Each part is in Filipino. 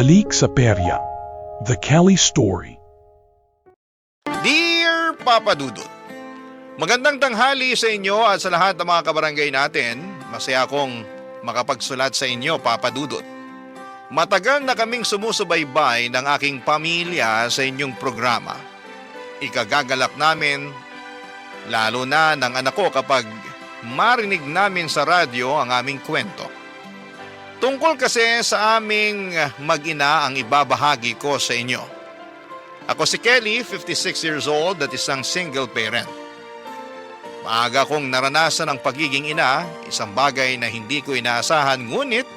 Balik sa Perya, The Kelly Story. Dear Papa Dudut, magandang tanghali sa inyo at sa lahat ng mga kabarangay natin. Masaya akong makapagsulat sa inyo, Papa Dudut. Matagal na kaming sumusubaybay ng aking pamilya sa inyong programa. Ikagagalak namin, lalo na ng anak ko kapag marinig namin sa radyo ang aming kwento. Tungkol kasi sa aming mag-ina ang ibabahagi ko sa inyo. Ako si Kelly, 56 years old at isang single parent. Maaga kong naranasan ang pagiging ina, isang bagay na hindi ko inaasahan ngunit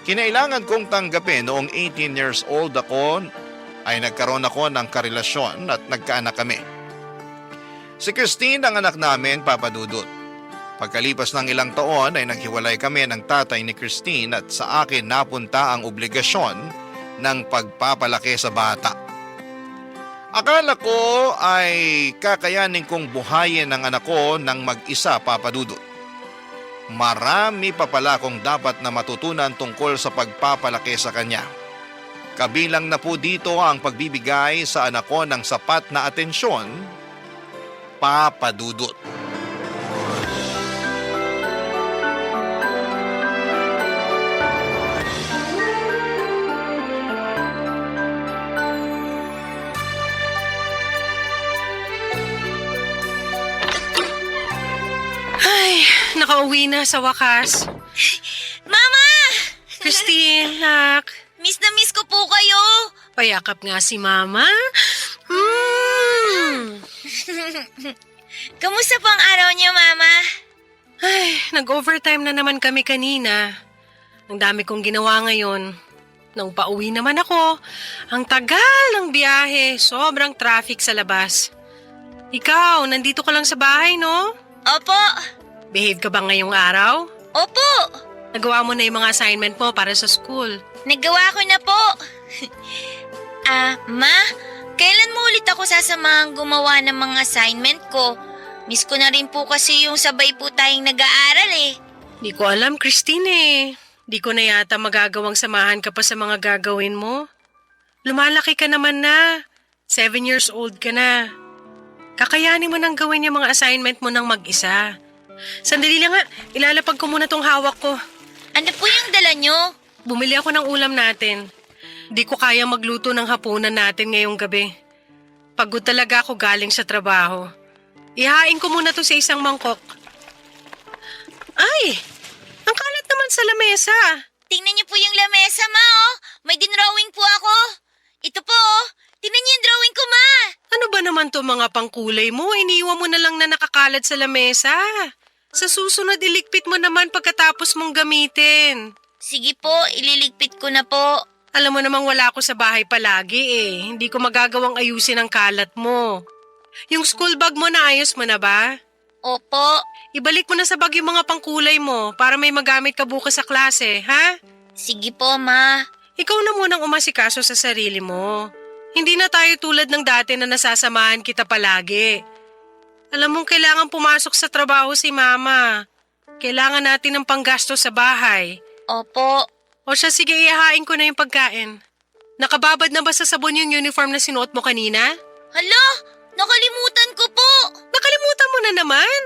kinailangan kong tanggapin. Noong 18 years old ako ay nagkaroon ako ng karelasyon at nagkaanak kami. Si Christine ang anak namin, Papa Dudut. Pagkalipas ng ilang taon ay naghiwalay kami ng tatay ni Christine at sa akin napunta ang obligasyon ng pagpapalaki sa bata. Akala ko ay kakayanin kong buhayin ang anak ko ng mag-isa, Papa Dudut. Marami pa pala akong dapat na matutunan tungkol sa pagpapalaki sa kanya. Kabilang na po dito ang pagbibigay sa anak ko ng sapat na atensyon, Papa Dudut. Nakauwi na sa wakas. Mama! Christine, nak. Miss na miss ko po kayo. Payakap nga si Mama. Kamusta po ang araw niyo, Mama? Ay, nag-overtime na naman kami kanina. Ang dami kong ginawa ngayon. Nung pauwi naman ako, ang tagal ng biyahe, sobrang traffic sa labas. Ikaw, nandito ka lang sa bahay, no? Opo. Behave ka ba ngayong araw? Opo. Nagawa mo na yung mga assignment mo para sa school. Nagawa ko na po. Ma, kailan mo ulit ako sasamahang gumawa ng mga assignment ko? Miss ko na rin po kasi yung sabay po tayong nag-aaral eh. Di ko alam, Christine eh. Di ko na yata magagawang samahan ka pa sa mga gagawin mo. Lumalaki ka naman na. 7 years old ka na. Kakayanin mo nang gawin yung mga assignment mo ng mag-isa. Sandali lang nga, ilalapag ko muna tong hawak ko. Ano po yung dala nyo? Bumili ako ng ulam natin. Di ko kaya magluto ng hapunan natin ngayong gabi. Pagod talaga ako galing sa trabaho. Ihain ko muna to sa isang mangkok. Ay! Ang kalat naman sa lamesa. Tingnan niyo po yung lamesa, Ma, oh. May dinrawing po ako. Ito po, oh. Tingnan niyo yung drawing ko, Ma. Ano ba naman to mga pangkulay mo? Iniwan mo na lang na nakakalat sa lamesa. Sa susunod, iligpit mo naman pagkatapos mong gamitin. Sige po, ililigpit ko na po. Alam mo namang wala ako sa bahay palagi eh. Hindi ko magagawang ayusin ang kalat mo. Yung school bag mo, naayos mo na ba? Opo. Ibalik mo na sa bag yung mga pangkulay mo para may magamit ka bukas sa klase, ha? Sige po, Ma. Ikaw na munang umasikaso sa sarili mo. Hindi na tayo tulad ng dati na nasasamahan kita palagi. Alam mong kailangan pumasok sa trabaho si Mama. Kailangan natin ng panggasto sa bahay. Opo. O siya, sige, ihahain ko na yung pagkain. Nakababad na ba sa sabon yung uniform na sinuot mo kanina? Hala, nakalimutan ko po. Nakalimutan mo na naman.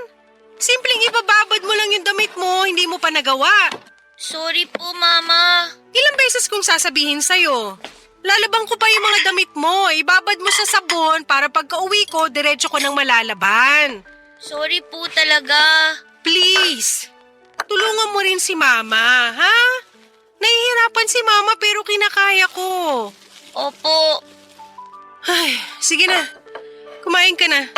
Simpleng ibababad mo lang yung damit mo, hindi mo pa nagawa. Sorry po, Mama. Ilang beses kong sasabihin sa'yo. Lalabang ko pa yung mga damit mo. Ibabad mo sa sabon para pagka-uwi ko, diretso ko nang malalaban. Sorry po talaga. Please, tulungan mo rin si Mama, ha? Nahihirapan si Mama pero kinakaya ko. Opo. Ay, sige na. Kumain ka na.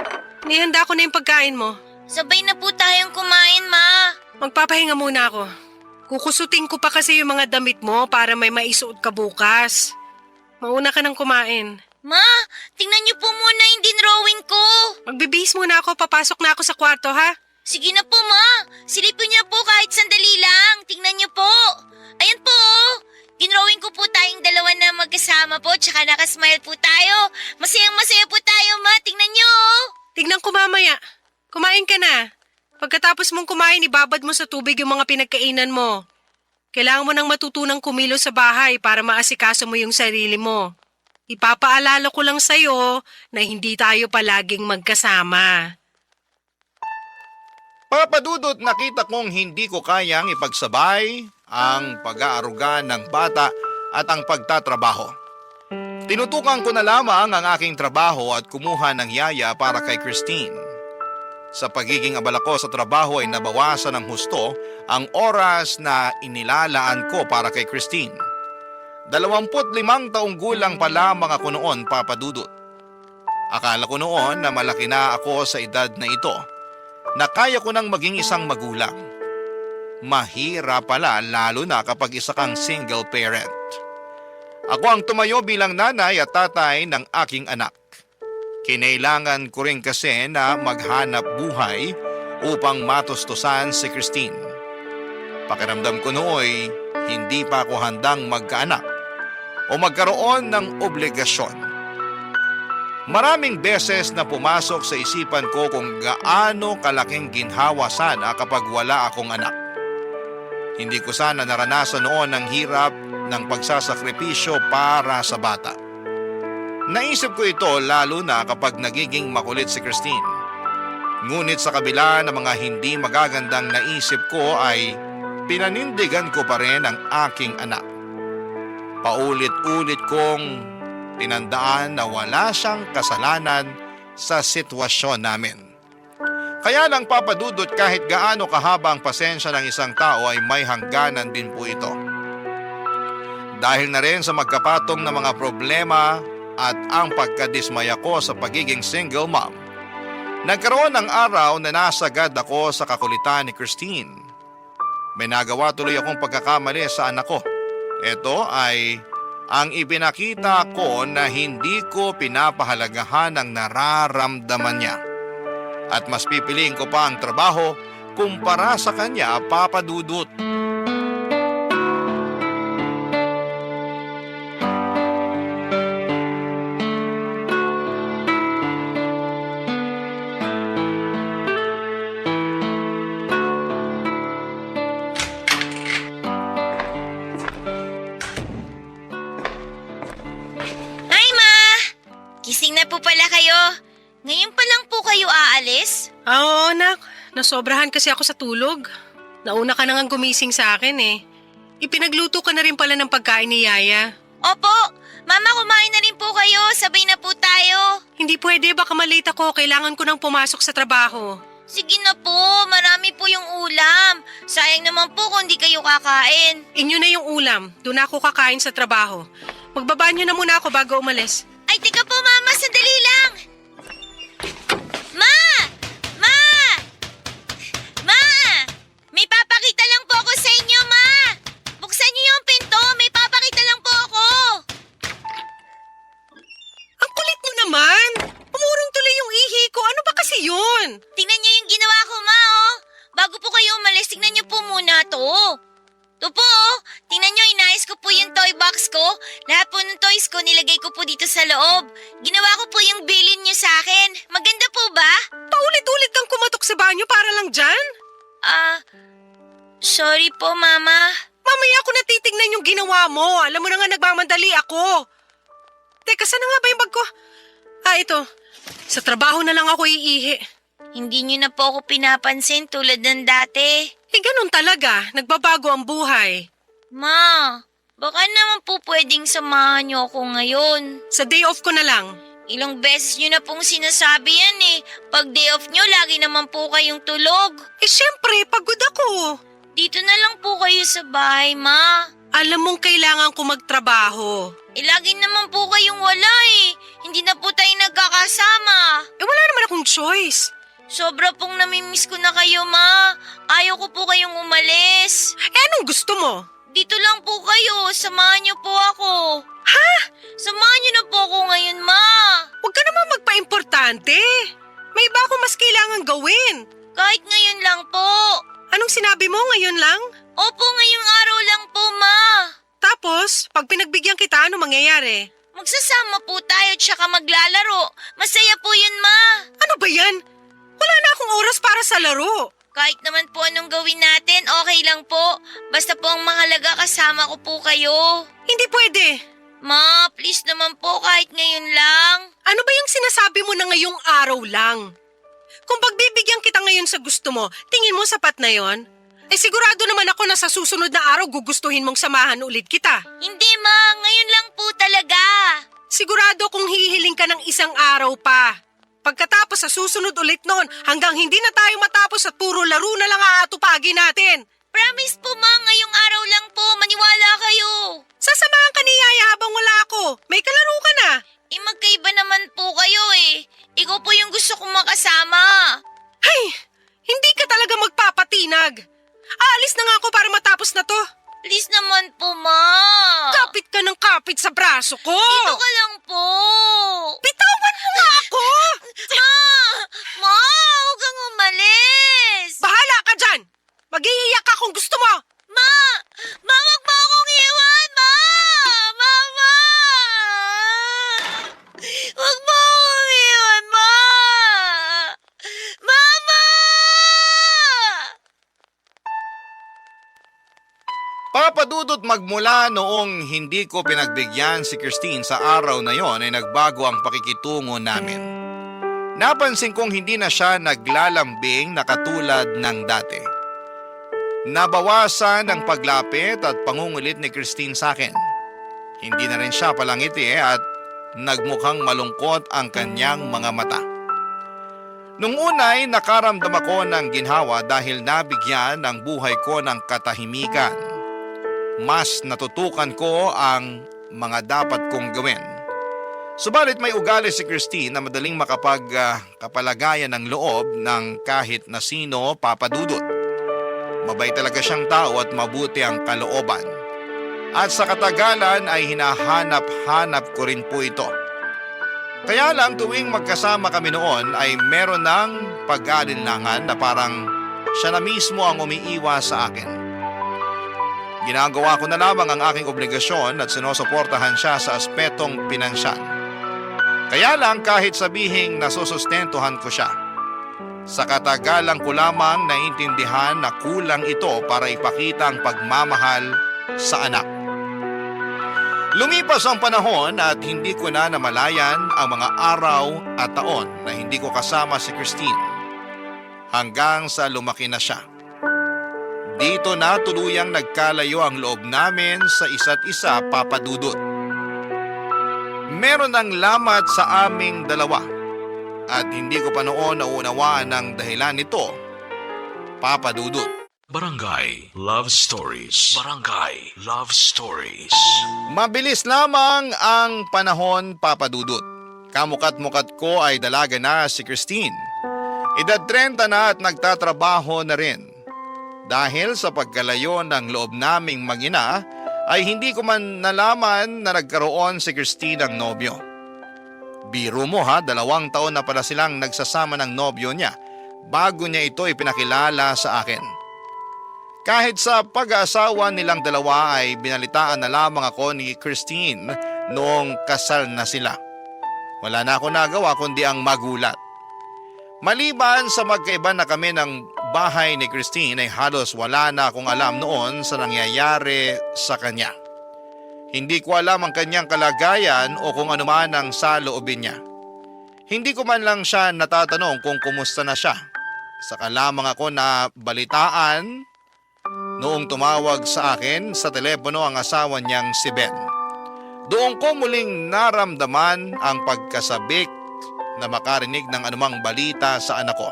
Nihanda ko na yung pagkain mo. Sabay na po tayong kumain, Ma. Magpapahinga muna ako. Kukusutin ko pa kasi yung mga damit mo para may maisuot ka bukas. Mauna ka nang kumain. Ma, tingnan niyo po muna yung dinrawing ko. Magbibihis muna ako, papasok na ako sa kwarto, ha? Sige na po, Ma. Silipin niyo po kahit sandali lang. Tingnan niyo po. Ayan po. Dinrawing ko po tayong dalawa na magkasama po, tsaka nakasmile po tayo. Masayang-masaya po tayo, Ma. Tingnan niyo. Tignan ko mamaya. Kumain ka na. Pagkatapos mong kumain, ibabad mo sa tubig yung mga pinagkainan mo. Kailangan mo nang matutunang kumilos sa bahay para maasikaso mo yung sarili mo. Ipapaalala ko lang sa'yo na hindi tayo palaging magkasama. Papadudot, nakita kong hindi ko kayang ipagsabay ang pag-aaruga ng bata at ang pagtatrabaho. Tinutukan ko na lamang ang aking trabaho at kumuha ng yaya para kay Christine. Sa pagiging abala ko sa trabaho ay nabawasan ng husto ang oras na inilalaan ko para kay Christine. 25 taong gulang pa lamang ako noon, Papadudot. Akala ko noon na malaki na ako sa edad na ito, na kaya ko nang maging isang magulang. Mahirap pala lalo na kapag isa kang single parent. Ako ang tumayo bilang nanay at tatay ng aking anak. Kinailangan ko rin kasi na maghanap buhay upang matustusan si Christine. Pakiramdam ko nooy hindi pa ako handang magkaanak o magkaroon ng obligasyon. Maraming beses na pumasok sa isipan ko kung gaano kalaking ginhawa sana kapag wala akong anak. Hindi ko sana naranasan noon ang hirap ng pagsasakripisyo para sa bata. Naisip ko ito lalo na kapag nagiging makulit si Christine. Ngunit sa kabila ng mga hindi magagandang naisip ko ay pinanindigan ko pa rin ang aking anak. Paulit-ulit kong tinandaan na wala siyang kasalanan sa sitwasyon namin. Kaya lang, Papadudot, kahit gaano kahaba ang pasensya ng isang tao ay may hangganan din po ito. Dahil na rin sa magkapatong na mga problema at ang pagkadismaya ko sa pagiging single mom, nagkaroon ng araw na nasagad ako sa kakulitan ni Christine. May nagawa tuloy akong pagkakamali sa anak ko. Ito ay ang ipinakita ko na hindi ko pinapahalagahan ang nararamdaman niya. At mas pipiliin ko pa ang trabaho kumpara sa kanya, Papadudot. Hi, Ma! Gising na po pala kayo. Ngayon pa lang po kayo aalis? Oo, anak. Nasobrahan kasi ako sa tulog. Nauna ka na ngang gumising sa akin eh. Ipinagluto ka na rin pala ng pagkain ni Yaya. Opo! Mama, kumain na rin po kayo. Sabay na po tayo. Hindi pwede, baka malate ako. Kailangan ko nang pumasok sa trabaho. Sige na po, marami po yung ulam. Sayang naman po kung di kayo kakain. Inyo na yung ulam. Doon ako kakain sa trabaho. Magbabanyo na muna ako bago umalis. Ay, tika po, Mama, sandali lang. Ma! Ma! Ma! May papakita lang po ako sa inyo, Ma! Buksan niyo yung pinto, may papakita lang po ako. Ang kulit mo naman! Umurong tuloy yung ihi ko. Ano ba kasi yun? Tingnan niyo yung ginawa ko, Ma, oh. Bago po kayo umalis, tingnan niyo po muna to. To po, oh. Tingnan niyo, inayos ko po yung toy box ko. Lahat po ng toys ko, nilagay ko po dito sa loob. Ginawa ko po yung bilin niyo sa akin. Maganda po ba? Paulit-ulit kang kumatok sa banyo para lang dyan? Sorry po, Mama. Mamaya ako natitignan yung ginawa mo. Alam mo na nga nagmamadali ako. Teka, saan na nga ba yung bag ko? Ito. Sa trabaho na lang ako iihi. Hindi niyo na po ako pinapansin tulad ng dati. Ganun talaga. Nagbabago ang buhay. Ma, baka naman po pwedeng samahan niyo ako ngayon. Sa day off ko na lang. Ilang beses niyo na pong sinasabi yan eh. Pag day off niyo, lagi naman po kayong tulog. Syempre, pagod ako. Dito na lang po kayo sa bahay, Ma. Alam mong kailangan ko magtrabaho. Lagi naman po kayong wala eh. Hindi na po tayo nagkakasama. Wala naman akong choice. Sobra pong namimiss ko na kayo, Ma. Ayaw ko po kayong umalis. Anong gusto mo? Dito lang po kayo. Samahan niyo po ako. Ha? Samahan niyo na po ako ngayon, Ma. Huwag ka naman magpa-importante. May iba ako mas kailangan gawin. Kahit ngayon lang po. Anong sinabi mo ngayon lang? Opo, ngayong araw lang po, Ma. Tapos, pag pinagbigyan kita, ano mangyayari? Magsasama po tayo tsaka maglalaro. Masaya po yun, Ma. Ano ba yan? Wala na akong oras para sa laro. Kahit naman po anong gawin natin, okay lang po. Basta po ang mahalaga kasama ko po kayo. Hindi pwede. Ma, please naman po kahit ngayon lang. Ano ba yung sinasabi mo na ngayong araw lang? Kung pagbibigyan kita ngayon sa gusto mo, tingin mo sapat na yon? Sigurado naman ako na sa susunod na araw gugustuhin mong samahan ulit kita. Hindi ma, ngayon lang po talaga. Sigurado kung hihiling ka ng isang araw pa. Pagkatapos sa susunod ulit noon, hanggang hindi na tayo matapos at puro laro na lang aatupagin natin. Promise po ma, ngayong araw lang po, maniwala kayo. Sasamahan ka ni Yaya habang wala ako. May kalaro ka na. Magkaiba naman po kayo eh. Ikaw po yung gusto kong makasama. Ay, hindi ka talaga magpapatinag. Aalis na nga ako para matapos na to. Please naman po ma. Kapit ka ng kapit sa braso ko. Dito ka lang po. Bitawan mo nga ako. Ma, huwag kang umalis. Bahala ka dyan. Mag-iiyak ka kung gusto mo. Ma, wag mo akong iwan, ma. Mama. Wag mo akong iwan, ma. Mama. Papadudot, magmula noong hindi ko pinagbigyan si Christine sa araw na yon ay nagbago ang pakikitungo namin. Napansin kong hindi na siya naglalambing na katulad ng dati. Nabawasan ang paglapit at pangungulit ni Christine sa akin. Hindi na rin siya palangiti at nagmukhang malungkot ang kanyang mga mata. Nung unay nakaramdam ako ng ginhawa dahil nabigyan ang buhay ko ng katahimikan. Mas natutukan ko ang mga dapat kong gawin. Subalit may ugali si Christine na madaling makapagkapalagayan ng loob ng kahit na sino, papadudot. Mabait talaga siyang tao at mabuti ang kalooban. At sa katagalan ay hinahanap-hanap ko rin po ito. Kaya lang tuwing magkasama kami noon ay meron ng pag-aalinlangan na parang siya na mismo ang umiiwas sa akin. Ginagawa ko na lamang ang aking obligasyon at sinusuportahan siya sa aspetong pinansyal. Kaya lang kahit sabihing nasusustentuhan ko siya, sa katagalan ko lamang naintindihan na kulang ito para ipakita ang pagmamahal sa anak. Lumipas ang panahon at hindi ko na namalayan ang mga araw at taon na hindi ko kasama si Christine hanggang sa lumaki na siya. Dito na tuluyang nagkalayo ang loob namin sa isa't isa, papadudot. Meron ng lamat sa aming dalawa at hindi ko pa noon naunawaan ang dahilan nito, papadudot. Barangay Love Stories. Barangay Love Stories. Mabilis lamang ang panahon, papadudot. Kamukat-mukat ko ay dalaga na si Christine. Edad 30 na at nagtatrabaho na rin. Dahil sa pagkalayo ng loob naming mag-ina, ay hindi ko man nalaman na nagkaroon si Christine ng nobyo. Biro mo ha, 2 taon na pala silang nagsasama ng nobyo niya bago niya ito ipinakilala sa akin. Kahit sa pag-aasawa nilang dalawa ay binalitaan na lamang ako ni Christine noong kasal na sila. Wala na ako nagawa kundi ang magulat. Maliban sa magkaiba na kami ng bahay ni Christine ay halos wala na akong alam noon sa nangyayari sa kanya. Hindi ko alam ang kanyang kalagayan o kung ano man ang saloobin niya. Hindi ko man lang siya natatanong kung kumusta na siya. Saka lamang ako na balitaan noong tumawag sa akin sa telepono ang asawa niyang si Ben. Doon ko muling naramdaman ang pagkasabik na makarinig ng anumang balita sa anak ko.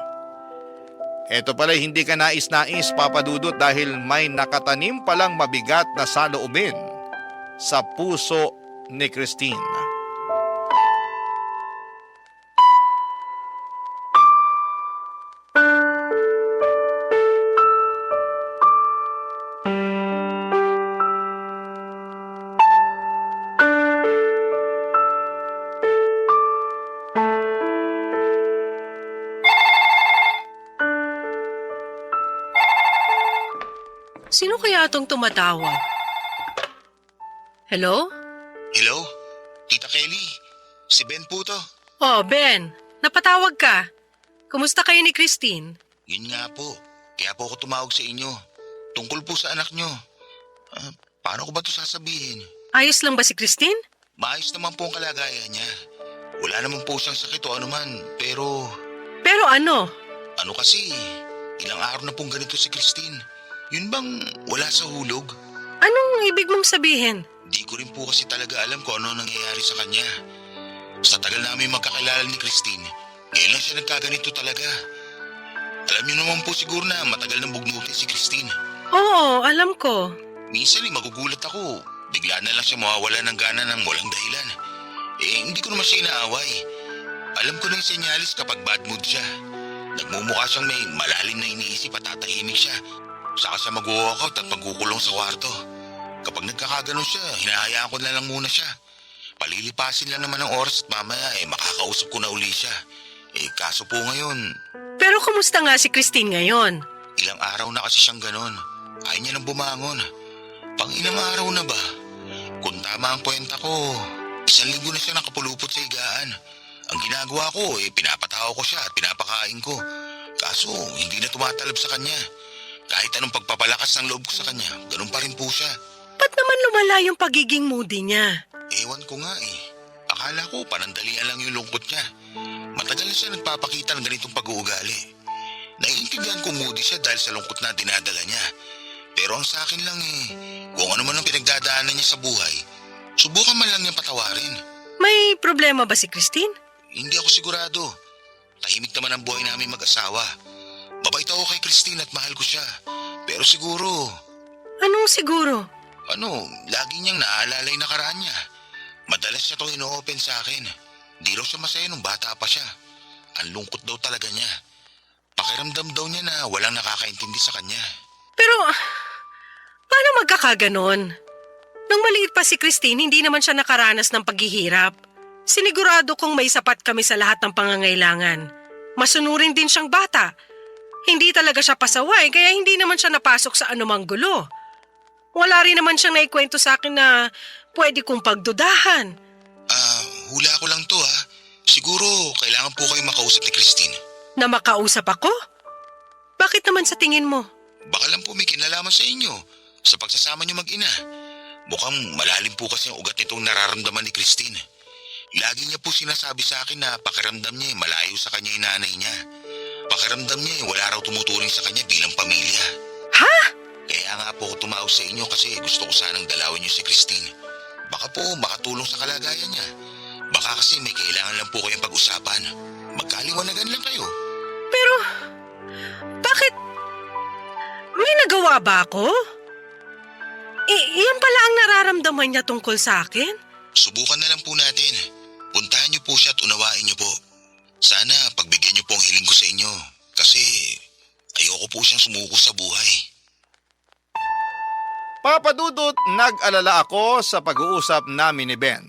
Ito pala hindi ka nais-nais, papadudot, dahil may nakatanim palang mabigat na saloobin sa puso ni Christine. Sino kaya itong tumatawag? Hello? Hello? Tita Kelly, si Ben po to. Oh, Ben. Napatawag ka. Kumusta kayo ni Christine? Yun nga po, Kaya po ako tumawag sa inyo. Tungkol po sa anak nyo. Paano ko ba ito sasabihin? Ayos lang ba si Christine? Maayos naman po ang kalagayan niya. Wala naman po siyang sakit o anuman. Pero Pero ano? ano kasi, ilang araw na pong ganito si Christine. Yun bang wala sa hulog? Anong ibig mong sabihin? Di ko rin po kasi talaga alam kung ano nangyayari sa kanya. Sa tagal namin magkakilala ni Christine, ngayon lang siya nagkaganito talaga. Alam niyo naman po siguro na matagal nang bugnutin si Christine. Oo, alam ko. Minsan magugulat ako. Bigla na lang siya mawawala ng gana ng walang dahilan. Hindi ko naman siya inaaway. Alam ko na yung senyalis kapag bad mood siya. Nagmumukha siyang may malalim na iniisip at tatahimik siya. Saka siya mag-walkout at magkukulong sa kwarto. Kapag nagkakaganon siya, hinahayaan ko na lang muna siya. Palilipasin lang naman ang oras at mamaya makakausap ko na uli siya. Kaso po ngayon, Pero kumusta nga si Christine ngayon? ilang araw na kasi siyang ganon. Ayaw niya nang bumangon. Pang ilang araw na ba? Kung tama ang kwenta ko, 1 linggo na siya nakapulupot sa higaan. Ang ginagawa ko, pinapatawa ko siya at pinapakain ko. Kaso, hindi na tumatalab sa kanya. Kahit anong pagpapalakas ng loob ko sa kanya, ganun pa rin po siya. Ba't naman lumala yung pagiging moody niya? Ewan ko nga eh. Akala ko panandalian lang yung lungkot niya. Matagal na siya nagpapakita ng ganitong pag-uugali. Naiintindihan ko moody siya dahil sa lungkot na dinadala niya. Pero ang sa akin lang kung ano man ang pinagdadaanan niya sa buhay, subukan man lang niyang patawarin. May problema ba si Christine? Hindi ako sigurado. Tahimik naman ang buhay namin mag-asawa. Mabait ako kay Christine at mahal ko siya. Pero siguro, Anong siguro? lagi niyang naaalala yung nakaraan niya. Madalas siya itong ino-open sa akin. Di raw siya masaya nung bata pa siya. Ang lungkot daw talaga niya. Pakiramdam daw niya na walang nakakaintindi sa kanya. Pero, paano magkakaganon? Nung maliit pa si Christine, hindi naman siya nakaranas ng paghihirap. Sinigurado kong may sapat kami sa lahat ng pangangailangan. Masunurin din siyang bata. Hindi talaga siya pasaway, kaya hindi naman siya napasok sa anumang gulo. Wala rin naman siyang naikwento sa akin na pwede kong pagdudahan. Hula ko lang to ha. Siguro kailangan po kayo makausap ni Christine. Na makausap ako? Bakit naman sa tingin mo? Baka lang po may kinalaman sa inyo sa pagsasama niyo mag-ina. Mukhang malalim po kasi ang ugat nitong nararamdaman ni Christine. Lagi niya po sinasabi sa akin na pakiramdam niya malayo sa kanya yung nanay niya. Pakiramdam niya wala raw tumuturing sa kanya bilang pamilya. Ha? Kaya nga po ako tumawag sa inyo kasi gusto ko sanang dalawin niyo si Christine. Baka po makatulong sa kalagayan niya. Baka kasi may kailangan lang po kayong pag-usapan. Magkaliwanagan lang kayo. Pero, bakit? May nagawa ba ako? Iyan pala ang nararamdaman niya tungkol sa akin? Subukan na lang po natin. Puntahan niyo po siya at unawain niyo po. Sana pagbigyan niyo po ang hiling ko sa inyo. Kasi ayoko po siyang sumuko sa buhay. Papa Dudut, nag-alala ako sa pag-uusap namin ni Ben.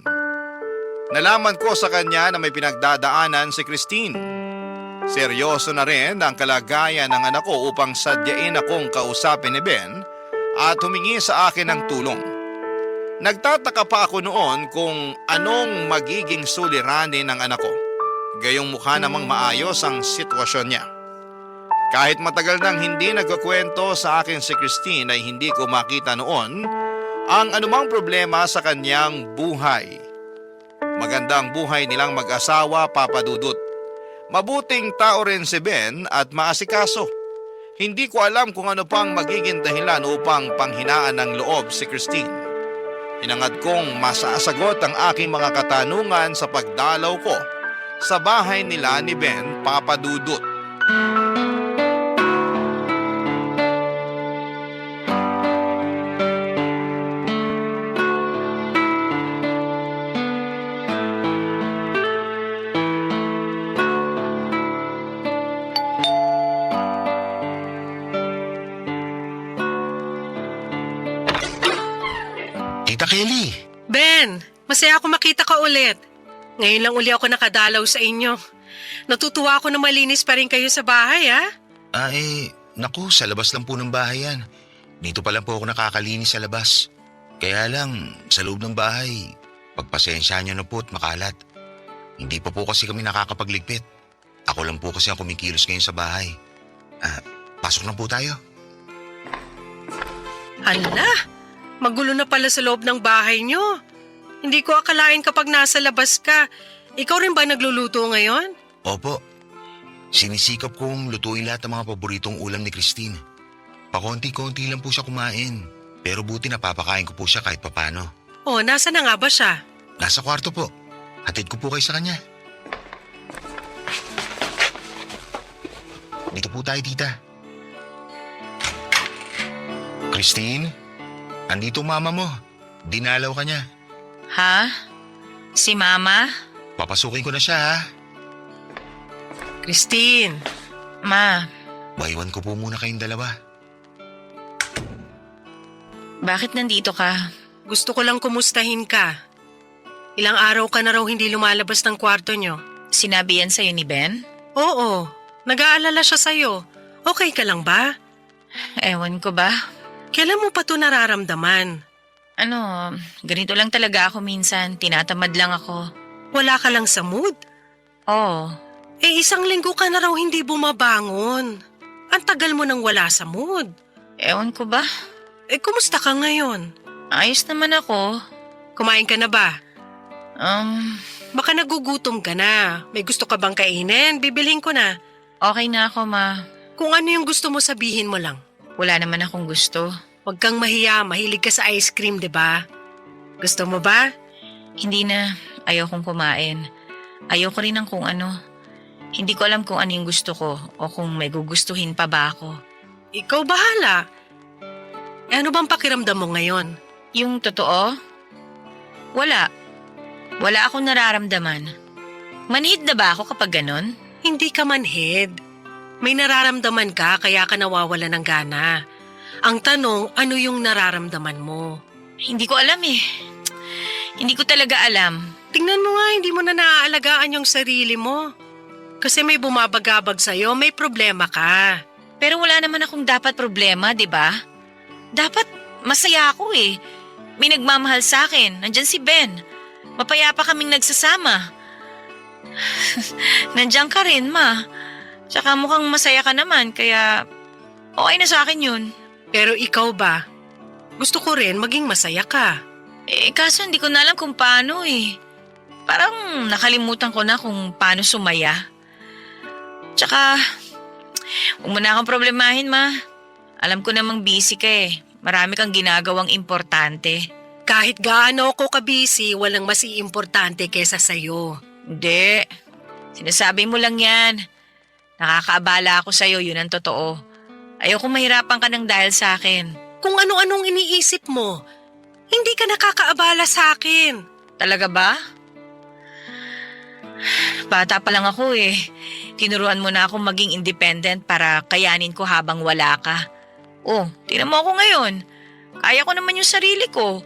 Nalaman ko sa kanya na may pinagdadaanan si Christine. Seryoso na rin ang kalagayan ng anak ko upang sadyain akong kausapin ni Ben at humingi sa akin ng tulong. Nagtataka pa ako noon kung anong magiging suliranin ng anak ko. Gayong mukha namang maayos ang sitwasyon niya. Kahit matagal nang hindi nagkukwento sa akin si Christine ay hindi ko makita noon ang anumang problema sa kanyang buhay. Magandang buhay nilang mag-asawa, Papa Dudut. Mabuting tao rin si Ben at maasikaso. Hindi ko alam kung ano pang magiging dahilan upang panghinaan ng loob si Christine. Hinangad kong masasagot ang aking mga katanungan sa pagdalaw ko sa bahay nila ni Ben, Papa Dudut. Tita Kelly, Ben, masaya ako makita ka ulit. Ngayon lang uli ako nakadalaw sa inyo. Natutuwa ako na malinis pa rin kayo sa bahay, ha? naku, sa labas lang po ng bahay yan. Dito pa lang po ako nakakalinis sa labas. Kaya lang, sa loob ng bahay, pagpasensya nyo na po at makalat. Hindi pa po kasi kami nakakapagligpit. Ako lang po kasi ang kumikilos ngayon sa bahay. pasok na po tayo. Hala, magulo na pala sa loob ng bahay nyo. Hindi ko akalain kapag nasa labas ka. Ikaw rin ba nagluluto ngayon? Opo. Sinisikap kong lutuin lahat ng mga paboritong ulam ni Christine. Pakonti-konti lang po siya kumain. Pero buti napapakain ko po siya kahit papano. Oh, nasa na nga ba siya? Nasa kwarto po. Hatid ko po kayo sa kanya. Dito po tayo, tita. Christine, andito mama mo. Dinalaw ka niya. Ha? Si Mama? Papasukin ko na siya, ha? Christine, Ma, Maiwan ko po muna kayong dalawa. bakit nandito ka? gusto ko lang kumustahin ka. Ilang araw ka na raw hindi lumalabas ng kwarto nyo. Sinabi yan sa'yo ni Ben? Oo, nag-aalala siya sa'yo. Okay ka lang ba? Ewan ko ba? Kailan mo pa to nararamdaman? Ano, ganito lang talaga ako minsan. Tinatamad lang ako. Wala ka lang sa mood? Oo. Isang linggo ka na raw hindi bumabangon. Ang tagal mo nang wala sa mood. Ewan ko ba? Kumusta ka ngayon? Ayos naman ako. Kumain ka na ba? Baka Baka nagugutom ka na. May gusto ka bang kainin? Bibilhin ko na. okay na ako, Ma. Kung ano yung gusto mo, sabihin mo lang. Wala naman akong gusto. Huwag kang mahiya, mahilig ka sa ice cream, di ba? Gusto mo ba? Hindi na. Ayokong kumain. Ayoko rin ng kung ano. Hindi ko alam kung ano yung gusto ko o kung may gugustuhin pa ba ako. Ikaw bahala. Ano bang pakiramdam mo ngayon? Yung totoo? Wala. Wala akong nararamdaman. Manhid na ba ako kapag ganon? Hindi ka manhid. May nararamdaman ka kaya ka nawawala ng gana. Ang tanong, ano yung nararamdaman mo? Hindi ko alam eh. Hindi ko talaga alam. Tingnan mo nga, hindi mo na naaalagaan yung sarili mo. Kasi may bumabagabag sa'yo, may problema ka. Pero wala naman akong dapat problema, di ba? Dapat masaya ako eh. May nagmamahal sa akin. Nandyan si Ben. Mapayapa kaming nagsasama. Nandyan ka rin, Ma. Tsaka mukhang masaya ka naman, kaya okay na sa akin yun. Pero ikaw ba? Gusto ko rin maging masaya ka. Kaso hindi ko na alam kung paano eh. Parang nakalimutan ko na kung paano sumaya. Tsaka, huwag mo na akong problemahin, Ma. Alam ko namang busy ka eh. Marami kang ginagawang importante. Kahit gaano ako kabisi, walang mas importante kesa sa'yo. Hindi. Sinasabi mo lang yan. Nakakaabala ako sa'yo, yun ang totoo. Ayoko mahirapan ka ng dahil sa akin. Kung ano-anong iniisip mo, hindi ka nakakaabala sa akin. Talaga ba? Bata pa lang ako eh. Tinuruan mo na akong maging independent para kayanin ko habang wala ka. Oh, tingnan mo ako ngayon. Kaya ko naman yung sarili ko.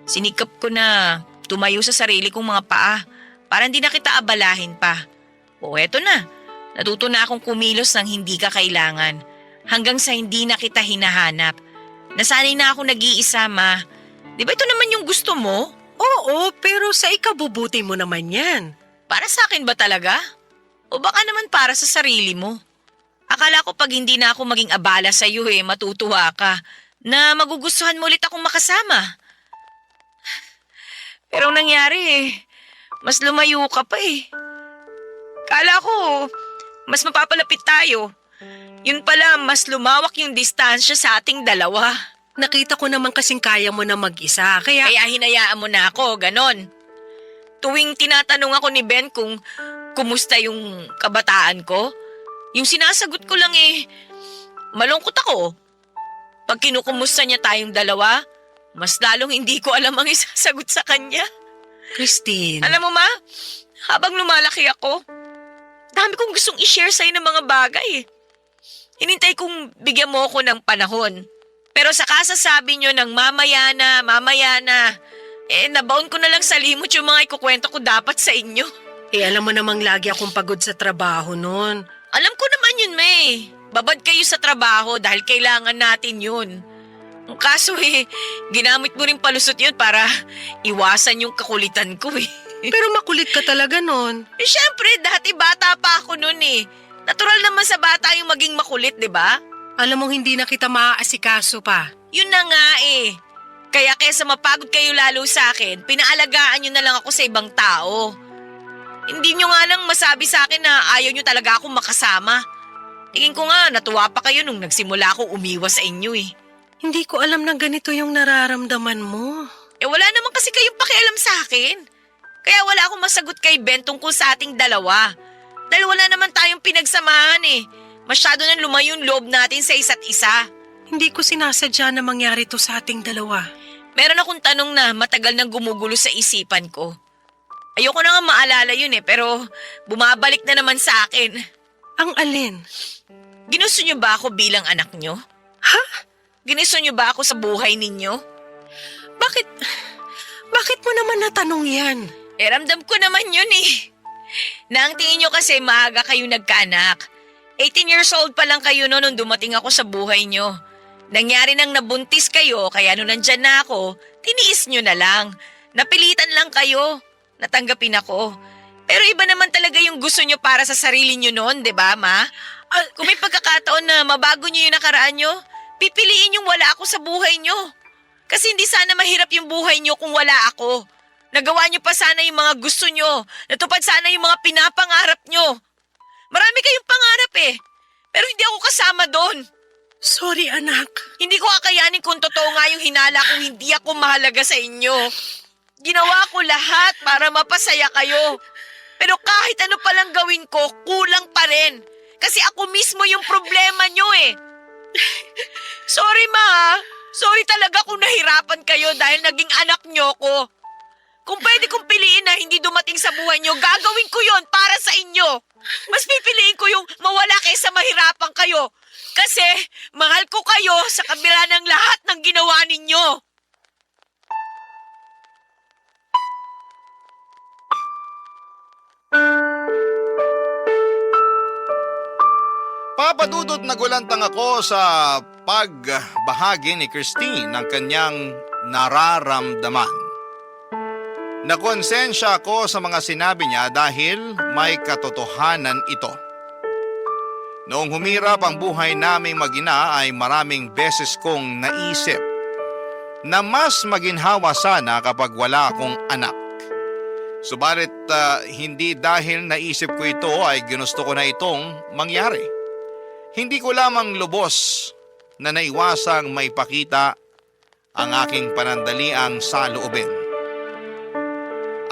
Sinikap ko na tumayo sa sarili kong mga paa para hindi na kita abalahin pa. O eto na, natuto na akong kumilos ng hindi ka kailangan hanggang sa hindi na kita hinahanap. Nasanay na ako nag-iisa, Ma. Di ba ito naman yung gusto mo? Oo, pero sa ikabubuti mo naman yan. Para sa akin ba talaga? O baka naman para sa sarili mo? Akala ko pag hindi na ako maging abala sa iyo matutuwa ka na magugustuhan mo ulit akong makasama. Pero ang nangyari mas lumayo ka pa eh. Kala ko mas mapapalapit tayo. Yun pala mas lumawak yung distansya sa ating dalawa. Nakita ko naman kasing kaya mo na mag-isa, kaya Hinayaan mo na ako, ganon. Tuwing tinatanong ako ni Ben kung kumusta yung kabataan ko, yung sinasagot ko lang malungkot ako. Pag kinukumusta niya tayong dalawa, mas lalong hindi ko alam ang isasagot sa kanya. Christine, Alam mo Ma, habang lumalaki ako, dami kong gustong i-share sa'yo ng mga bagay. Hinintay kong bigyan mo ako ng panahon. Pero sa kasasabi nyo ng mamaya na, nabaon ko na lang sa limot yung mga ikukwento ko dapat sa inyo. alam mo namang lagi akong pagod sa trabaho noon. Alam ko naman yun, May. Babad kayo sa trabaho dahil kailangan natin yun. Ang kaso ginamit mo rin palusot yun para iwasan yung kakulitan ko Pero makulit ka talaga noon. Siyempre, dati bata pa ako nun Natural naman sa bata yung maging makulit, di ba? Alam mong hindi na kita maaasikaso pa. Yun na nga eh. Kaya kesa mapagod kayo lalo sa akin, pinaalagaan nyo na lang ako sa ibang tao. Hindi nyo nga lang masabi sa akin na ayaw nyo talaga akong makasama. Tingin ko nga, natuwa pa kayo nung nagsimula ako umiwas sa inyo eh. Hindi ko alam na ganito yung nararamdaman mo. Eh wala naman kasi kayong pakialam sa akin. Kaya wala akong masagot kay Ben tungkol sa ating dalawa. Dahil wala naman tayong pinagsamahan eh. Masyado nang lumayo yung loob natin sa isa't isa. Hindi ko sinasadya na mangyari to sa ating dalawa. Meron akong tanong na matagal nang gumugulo sa isipan ko. Ayoko na nga maalala yun eh, pero bumabalik na naman sa akin. Ang alin? Ginusto niyo ba ako bilang anak niyo? Ha? Ginusto niyo ba ako sa buhay ninyo? Bakit mo naman natanong yan? Eh, ramdam ko naman yun eh. Na ang tingin niyo kasi maaga kayo nagkaanak. 18 years old pa lang kayo no nung dumating ako sa buhay niyo. Nangyari nang nabuntis kayo, kaya nung nandyan na ako, tiniis niyo na lang. Napilitan lang kayo. Natanggapin ako. Pero iba naman talaga yung gusto niyo para sa sarili niyo noon, di ba, Ma? Kung may pagkakataon na mabago niyo yung nakaraan niyo, pipiliin yung wala ako sa buhay niyo. Kasi hindi sana mahirap yung buhay niyo kung wala ako. Nagawa niyo pa sana yung mga gusto niyo. Natupad sana yung mga pinapangarap niyo. Marami kayong pangarap eh. Pero hindi ako kasama doon. Sorry, anak. Hindi ko kakayanin kung totoo nga yung hinala kung hindi ako mahalaga sa inyo. Ginawa ko lahat para mapasaya kayo. Pero kahit ano palang gawin ko, kulang pa rin. Kasi ako mismo yung problema nyo eh. Sorry Ma, sorry talaga kung nahirapan kayo dahil naging anak nyo ko. Kung pwede kong piliin na hindi dumating sa buhay nyo, gagawin ko yon para sa inyo. Mas pipiliin ko yung mawala kaysa mahirapan kayo. Kasi mahal ko kayo sa kabila ng lahat ng ginawa ninyo. Papadudot nagulantang ako sa pagbahagi ni Christine ng kanyang nararamdaman. Nakonsensya ako sa mga sinabi niya dahil may katotohanan ito. Noong humirap ang buhay naming mag-ina ay maraming beses kong naisip na mas maginhawa sana kapag wala akong anak. Subalit hindi dahil naisip ko ito ay ginusto ko na itong mangyari. Hindi ko lamang lubos na naiwasang maipakita ang aking panandaliang saloobin.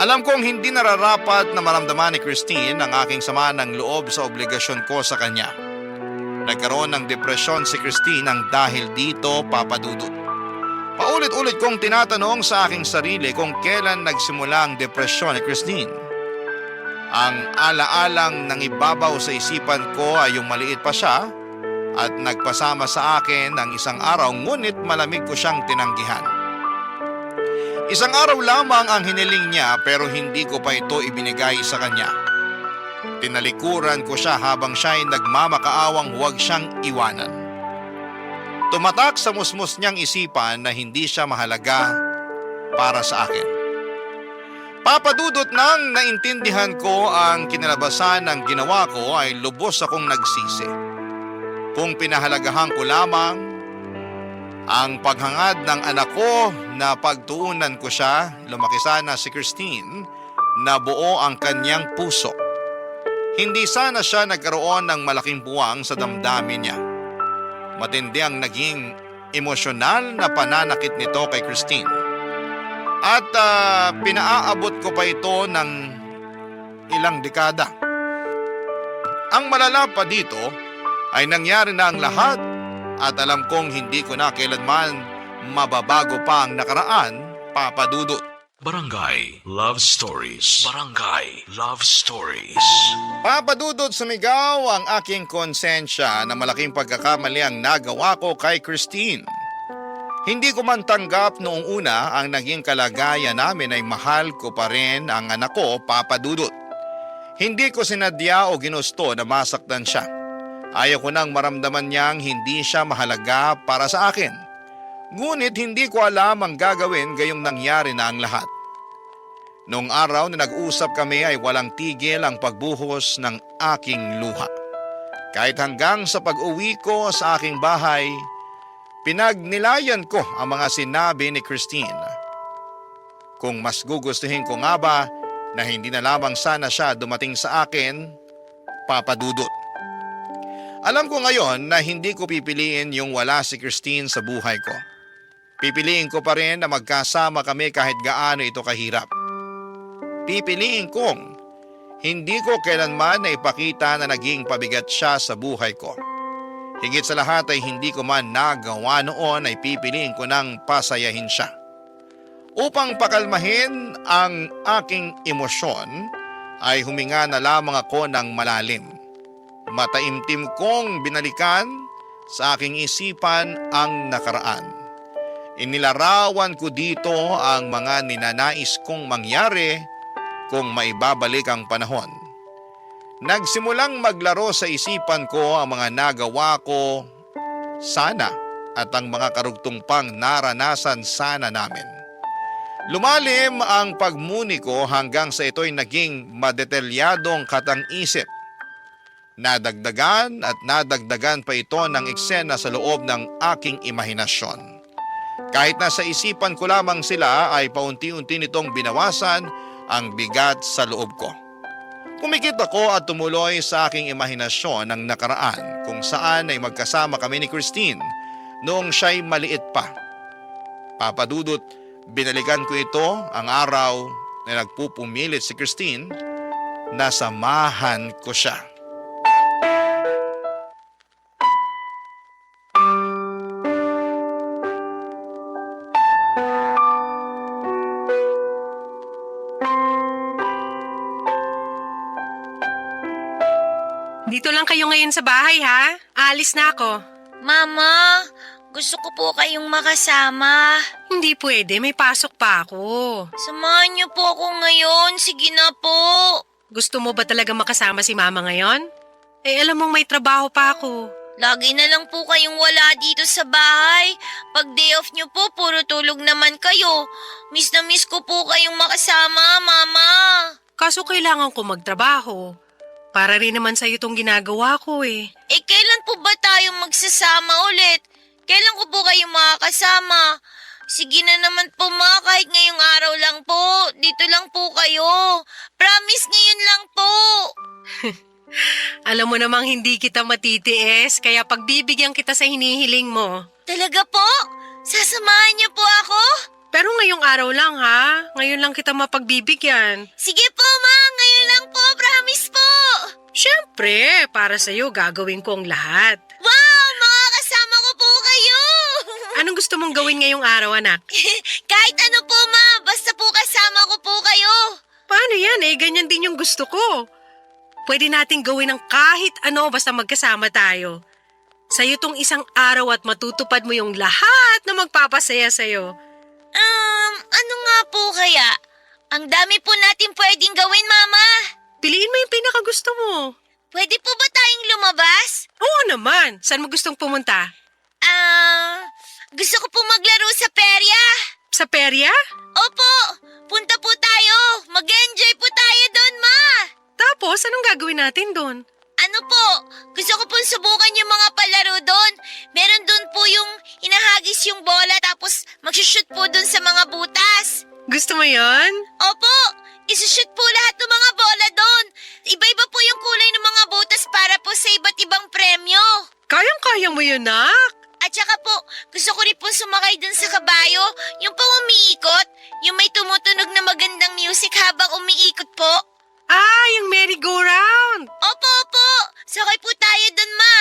Alam kong hindi nararapat na maramdaman ni Christine ang aking sama ng loob sa obligasyon ko sa kanya. Nagkaroon ng depresyon si Christine ang dahil dito, Papadudot. Paulit-ulit kong tinatanong sa aking sarili kung kailan nagsimula ang depresyon ni Christine. Ang alaalang nangibabaw sa isipan ko ay yung maliit pa siya at nagpasama sa akin ng isang araw ngunit malamig ko siyang tinanggihan. Isang araw lamang ang hiniling niya pero hindi ko pa ito ibinigay sa kanya. Tinalikuran ko siya habang siya'y nagmamakaawang huwag siyang iwanan. Tumatak sa musmus niyang isipan na hindi siya mahalaga para sa akin. Papadudot nang naintindihan ko ang kinalabasan ng ginawa ko ay lubos akong nagsisi. Kung pinahalagahan ko lamang ang paghangad ng anak ko na pagtuunan ko siya, lumaki sana si Christine na buo ang kanyang puso. Hindi sana siya nagkaroon ng malaking buwang sa damdamin niya. Matindi ang naging emosyonal na pananakit nito kay Christine. At pinaaabot ko pa ito ng ilang dekada. Ang malala pa dito ay nangyari na ang lahat at alam kong hindi ko na kailanman mababago pa ang nakaraan, Papadudot. Barangay Love Stories. Barangay Love Stories. Papadudot, sumigaw ang aking konsensya na malaking pagkakamali ang nagawa ko kay Christine. Hindi ko man tanggap noong una ang naging kalagayan namin ay mahal ko pa rin ang anak ko, Papadudot. Hindi ko sinadya o ginusto na masaktan siya. Ayaw ko nang maramdaman niyang hindi siya mahalaga para sa akin. Ngunit hindi ko alam ang gagawin gayong nangyari na ang lahat. Noong araw na nag-usap kami ay walang tigil ang pagbuhos ng aking luha. Kahit hanggang sa pag-uwi ko sa aking bahay, pinagnilayan ko ang mga sinabi ni Christine. Kung mas gugustuhin ko nga ba na hindi na lamang sana siya dumating sa akin, Papa Dudut. Alam ko ngayon na hindi ko pipiliin yung wala si Christine sa buhay ko. Pipiliin ko pa rin na magkasama kami kahit gaano ito kahirap. Pipiliin kong hindi ko kailanman na ipakita na naging pabigat siya sa buhay ko. Higit sa lahat ay hindi ko man nagawa noon ay pipiliin ko nang pasayahin siya. Upang pakalmahin ang aking emosyon ay huminga na lamang ako ng malalim. Mataimtim kong binalikan sa aking isipan ang nakaraan. Inilarawan ko dito ang mga ninanais kong mangyari kung maibabalik ang panahon. Nagsimulang maglaro sa isipan ko ang mga nagawa ko sana at ang mga karugtong pang naranasan sana namin. Lumalim ang pagmuni ko hanggang sa ito'y naging madetalyadong katang-isip. Nadagdagan at nadagdagan pa ito ng eksena sa loob ng aking imahinasyon. Kahit nasa isipan ko lamang sila ay paunti-unti nitong binawasan ang bigat sa loob ko. Pumikit ako at tumuloy sa aking imahinasyon ng nakaraan kung saan ay magkasama kami ni Christine noong siya'y maliit pa. Papa Dudut, binalikan ko ito ang araw na nagpupumilit si Christine na samahan ko siya. Dito lang kayo ngayon sa bahay, ha? Aalis na ako. Mama, gusto ko po kayong makasama. Hindi pwede, may pasok pa ako. Samahan niyo po ako ngayon. Sige na po. Gusto mo ba talaga makasama si Mama ngayon? Eh, alam mong may trabaho pa ako. Lagi na lang po kayong wala dito sa bahay. Pag day off niyo po, puro tulog naman kayo. Miss na miss ko po kayong makasama, Mama. Kaso kailangan ko magtrabaho. Para rin naman sa'yo itong ginagawa ko eh. Eh, kailan po ba tayo magsasama ulit? Kailan ko po kayo makakasama? Sige na naman po, Ma, kahit ngayong araw lang po. Dito lang po kayo. Promise, ngayon lang po. Alam mo namang hindi kita matitiis, kaya pagbibigyan kita sa hinihiling mo. Talaga po? Sasamahan niyo po ako? Pero ngayong araw lang ha, ngayon lang kita mapagbibigyan. Sige po, Ma, ngayon lang po. Promise po. Siyempre, para sa'yo gagawin ko ang lahat. Wow, makakasama ko po kayo. Anong gusto mong gawin ngayong araw, anak? Kahit ano po, Ma, basta po kasama ko po kayo. Paano yan eh? Ganyan din yung gusto ko. Pwede nating gawin ng kahit ano basta magkasama tayo. Sa'yo tong isang araw at matutupad mo yung lahat na magpapasaya sa'yo. Ano nga po kaya? Ang dami po natin pwedeng gawin, Mama. Piliin mo yung pinakagusto mo. Pwede po ba tayong lumabas? Oo naman. Saan mo gustong pumunta? Gusto ko po maglaro sa perya. Sa perya? Opo, punta po tayo. Mag-enjoy po tayo doon, Ma. Tapos, anong gagawin natin doon? Ano po, gusto ko pong subukan yung mga palaro doon. Meron doon po yung hinahagis yung bola tapos magsushoot po doon sa mga butas. Gusto mo yon? Opo, isushoot po lahat ng mga bola doon. Iba-iba po yung kulay ng mga butas para po sa iba't ibang premyo. Kayang-kaya mo yun, nak. At saka po, gusto ko rin po sumakay doon sa kabayo, yung pang umiikot, yung may tumutunog na magandang music habang umiikot po. Ah, yung merry-go-round. Opo, opo. Sakay po tayo dun, Ma.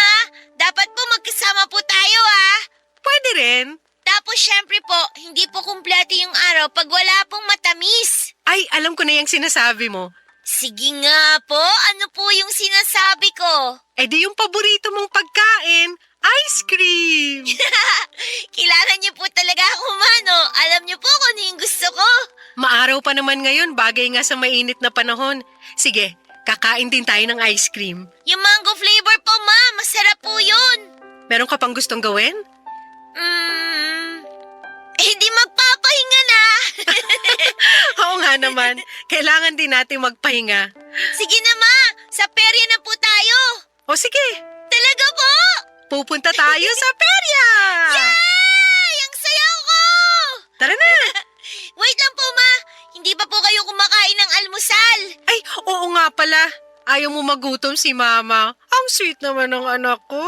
Dapat po magkasama po tayo, ah. Pwede rin. Tapos syempre po, hindi po kumpleto yung araw pag wala pong matamis. Ay, alam ko na yung sinasabi mo. Sige nga po, ano po yung sinasabi ko? Eh di yung paborito mong pagkain, ice cream. Kailangan niyo po talaga ako, Mano. Alam niyo po kung ano yung gusto ko. Maaraw pa naman ngayon, bagay nga sa mainit na panahon. Sige, kakain din tayo ng ice cream. Yung mango flavor po, Ma. Masarap po yun. Meron ka pang gustong gawin? Hindi magpapahinga na. Oo nga naman, kailangan din natin magpahinga. Sige na, Ma. Sa perya na po tayo. O sige, Talaga po? Pupunta tayo sa perya! Yay! Ang saya ko! Tara na! Wait lang po, Ma. Hindi pa po kayo kumakain ng almusal. Ay, oo nga pala. Ayaw mo magutom si Mama. Ang sweet naman ng anak ko.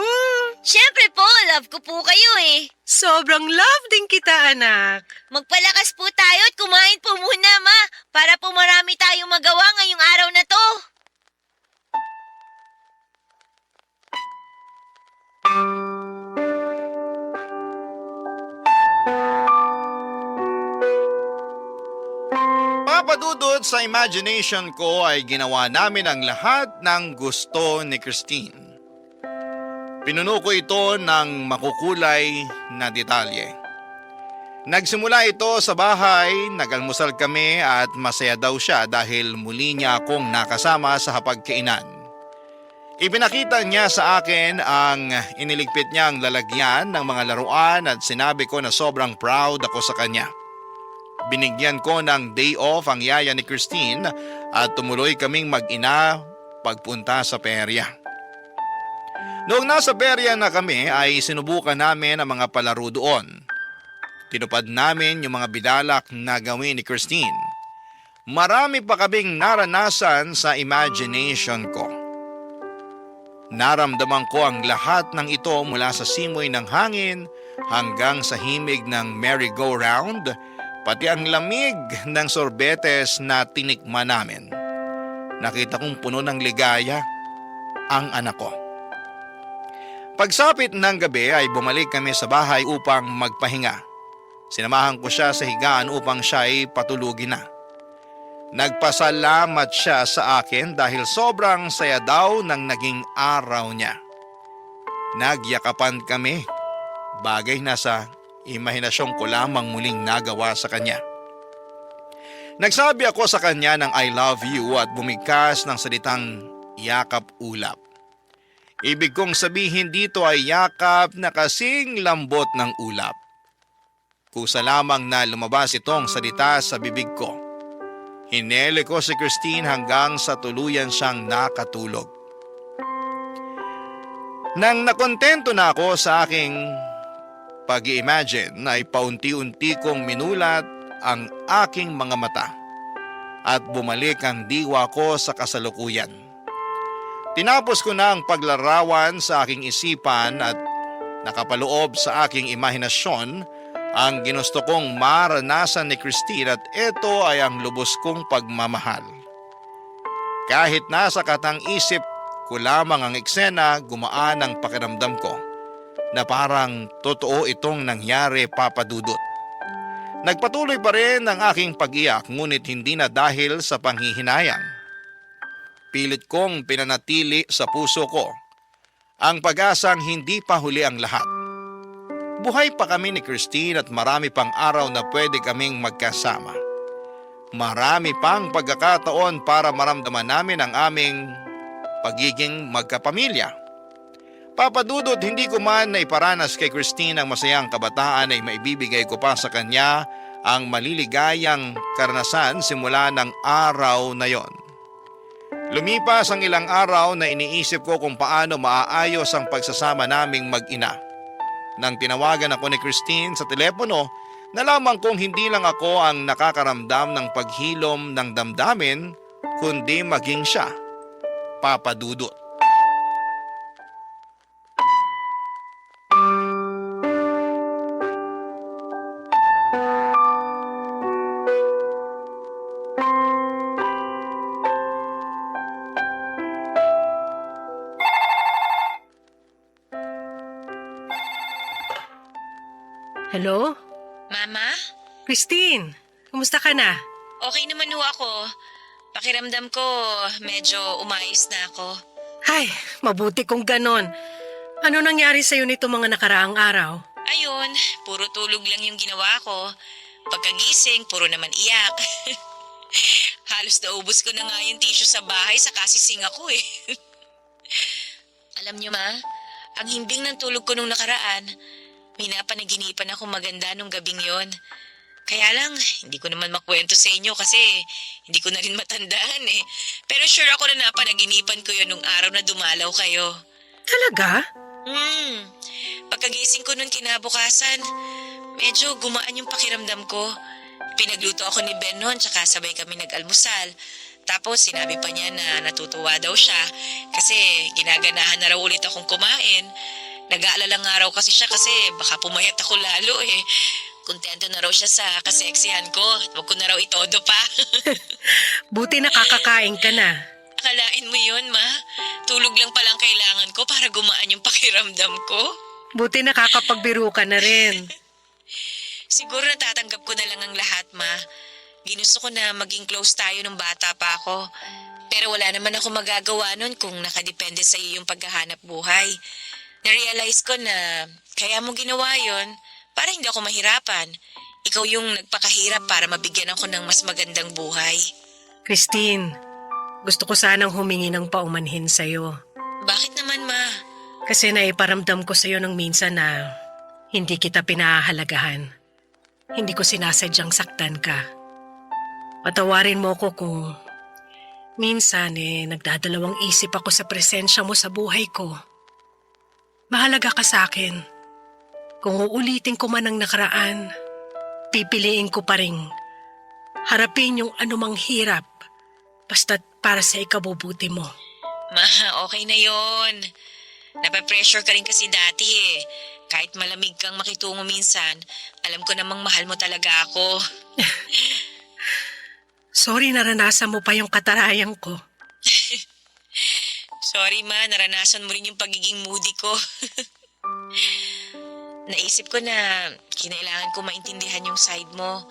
Siyempre po, love ko po kayo eh. Sobrang love din kita, anak. Magpalakas po tayo at kumain po muna, Ma. Para po marami tayong magawa ngayong araw na to. Papadudod sa imagination ko ay ginawa namin ang lahat ng gusto ni Christine. Pinuno ko ito ng makukulay na detalye. Nagsimula ito sa bahay, nagalmusal kami at masaya daw siya dahil muli niya akong nakasama sa hapagkainan. Ipinakita niya sa akin ang iniligpit niyang lalagyan ng mga laruan at sinabi ko na sobrang proud ako sa kanya. Binigyan ko ng day off ang yaya ni Christine at tumuloy kaming mag-ina pagpunta sa perya. Noong nasa perya na kami ay sinubukan namin ang mga palaro doon. Tinupad namin yung mga bidalak na gawin ni Christine. Marami pa kaming naranasan sa imagination ko. Naramdaman ko ang lahat ng ito mula sa simoy ng hangin hanggang sa himig ng merry-go-round, pati ang lamig ng sorbetes na tinikman namin. Nakita kong puno ng ligaya ang anak ko. Pagsapit ng gabi ay bumalik kami sa bahay upang magpahinga. Sinamahan ko siya sa higaan upang siya ay patulugin na. Nagpasalamat siya sa akin dahil sobrang saya daw ng naging araw niya. Nagyakapan kami, bagay na sa imahinasyon ko lamang muling nagawa sa kanya. Nagsabi ako sa kanya ng I love you at bumigkas ng salitang yakap-ulap. Ibig kong sabihin dito ay yakap na kasing lambot ng ulap. Kusa lamang na lumabas itong salita sa bibig ko. Hinele ko si Christine hanggang sa tuluyan siyang nakatulog. Nang nakontento na ako sa aking pag-i-imagine ay paunti-unti kong minulat ang aking mga mata at bumalik ang diwa ko sa kasalukuyan. Tinapos ko na ang paglarawan sa aking isipan at nakapaloob sa aking imahinasyon ang ginusto kong maranasan ni Christine at ito ay ang lubos kong pagmamahal. Kahit nasa katang-isip ko lamang ang eksena, gumaan ang pakiramdam ko na parang totoo itong nangyari, Papa Dudut. Nagpatuloy pa rin ang aking pag-iyak ngunit hindi na dahil sa panghihinayang. Pilit kong pinanatili sa puso ko ang pag-asang hindi pa huli ang lahat. Buhay pa kami ni Christine at marami pang araw na pwede kaming magkasama. Marami pang pagkakataon para maramdaman namin ang aming pagiging magkapamilya. Papa Dudut, hindi ko man naiparanas kay Christine ang masayang kabataan ay maibibigay ko pa sa kanya ang maliligayang karanasan simula ng araw na yon. Lumipas ang ilang araw na iniisip ko kung paano maaayos ang pagsasama naming mag-ina. Nang tinawagan ako ni Christine sa telepono, nalaman kong hindi lang ako ang nakakaramdam ng paghilom ng damdamin, kundi maging siya, Papa Dudut. Hello? Mama? Christine, kumusta ka na? Okay naman ho ako. Pakiramdam ko, medyo umayos na ako. Ay, mabuti kung ganon. Ano nangyari sa'yo nito mga nakaraang araw? Ayun, puro tulog lang yung ginawa ko. Pagkagising, puro naman iyak. Halos naubos ko na nga yung tissue sa bahay sa kasising ako eh. Alam niyo ma, ang himbing ng tulog ko nung nakaraan, may napanaginipan akong maganda nung gabing yon. Kaya lang, hindi ko naman makwento sa inyo kasi hindi ko na rin matandaan eh. Pero sure ako na napanaginipan ko yun nung araw na dumalaw kayo. Talaga? Pagkagising ko nun kinabukasan, medyo gumaan yung pakiramdam ko. Pinagluto ako ni Ben noon tsaka sabay kami nag-almusal. Tapos sinabi pa niya na natutuwa daw siya kasi ginaganahan na raw ulit akong kumain. Nag-aalala nga raw kasi siya kasi baka pumayat ako lalo eh. Kontento na raw siya sa kaseksihan ko. Huwag ko na raw itodo pa. Buti nakakakain ka na. Akalain mo yun, ma? Tulog lang palang kailangan ko para gumaan yung pakiramdam ko. Buti nakakapagbiro ka na rin. Siguro natatanggap ko na lang ang lahat, ma. Ginusto ko na maging close tayo nung bata pa ako. Pero wala naman ako magagawa nun kung nakadepende sa iyo yung paghahanap buhay. Na-realize ko na kaya mo ginawa yon para hindi ako mahirapan. Ikaw yung nagpakahirap para mabigyan ako ng mas magandang buhay. Christine, gusto ko sanang humingi ng paumanhin sa'yo. Bakit naman, ma? Kasi naiparamdam ko sa'yo ng minsan na hindi kita pinahahalagahan. Hindi ko sinasadyang saktan ka. Patawarin mo ko kung minsan nagdadalawang isip ako sa presensya mo sa buhay ko. Mahalaga ka sa akin. Kung uulitin ko man ang nakaraan, pipiliin ko pa rin harapin yung anumang hirap basta't para sa ikabubuti mo. Ma, okay na yon. Napapressure ka rin kasi dati eh. Kahit malamig kang makitungo minsan, alam ko namang mahal mo talaga ako. Sorry naranasan mo pa yung katarayang ko. Sorry ma, naranasan mo rin yung pagiging moody ko. Naisip ko na kinailangan ko maintindihan yung side mo.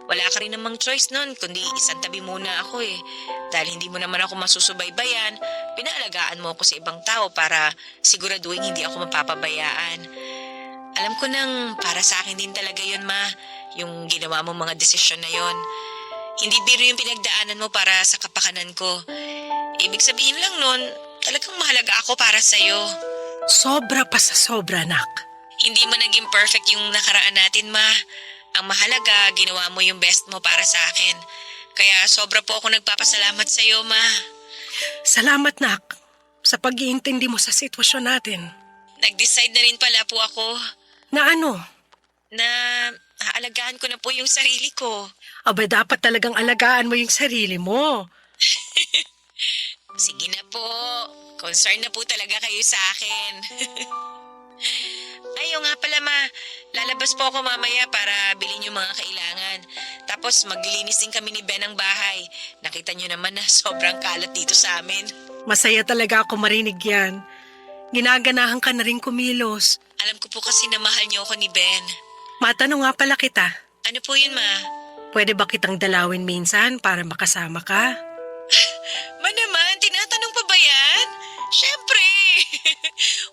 Wala ka rin namang choice nun, kundi isang tabi muna ako eh. Dahil hindi mo naman ako masusubaybayan, pinaalagaan mo ako sa ibang tao para siguraduhin hindi ako mapapabayaan. Alam ko nang para sa akin din talaga yun, ma, yung ginawa mo mga desisyon na yon. Hindi biro yung pinagdaanan mo para sa kapakanan ko. Ibig sabihin lang nun, talagang mahalaga ako para sa'yo. Sobra pa sa sobra, nak. Hindi mo naging perfect yung nakaraan natin, ma. Ang mahalaga, ginawa mo yung best mo para sa akin. Kaya sobra po ako nagpapasalamat sa'yo, ma. Salamat, nak, sa pag-iintindi mo sa sitwasyon natin. Nag-decide na rin pala po ako Na ano? na aalagaan ko na po yung sarili ko. Aba, dapat talagang alagaan mo yung sarili mo. Sige na po. Concern na po talaga kayo sa akin. Ayaw nga pala, ma. Lalabas po ako mamaya para bilhin yung mga kailangan. Tapos maglilinis din kami ni Ben ng bahay. Nakita niyo naman na sobrang kalat dito sa amin. Masaya talaga ako marinig yan. Ginaganahan ka na rin kumilos. Alam ko po kasi na mahal niyo ako ni Ben. Matanong nga pala kita, Ano po yun, ma? pwede ba kitang dalawin minsan para makasama ka? Ma naman, tinatanong pa ba yan? Siyempre!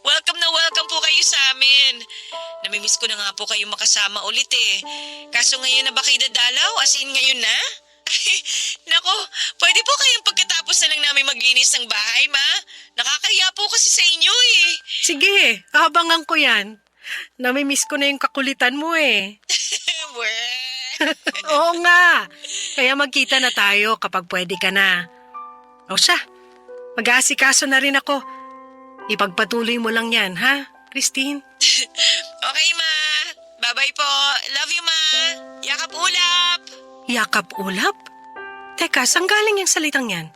Welcome na welcome po kayo sa amin. Namimiss ko na nga po kayo makasama ulit eh. Kaso ngayon na ba kayo dadalaw? As in ngayon na? Nako, pwede po kayong pagkatapos na lang namin maglinis ng bahay, ma? Nakakahiya po kasi sa inyo eh. Sige, abangan ko yan. Namimiss ko na yung kakulitan mo eh. Oo nga. Kaya magkita na tayo kapag pwede ka na. O siya, mag-aasikaso na rin ako. Ipagpatuloy mo lang yan, ha, Christine? Okay, ma. Bye-bye po. Love you, ma. Yakap ulap. Yakap ulap? Teka, saan galing yung salitang yan?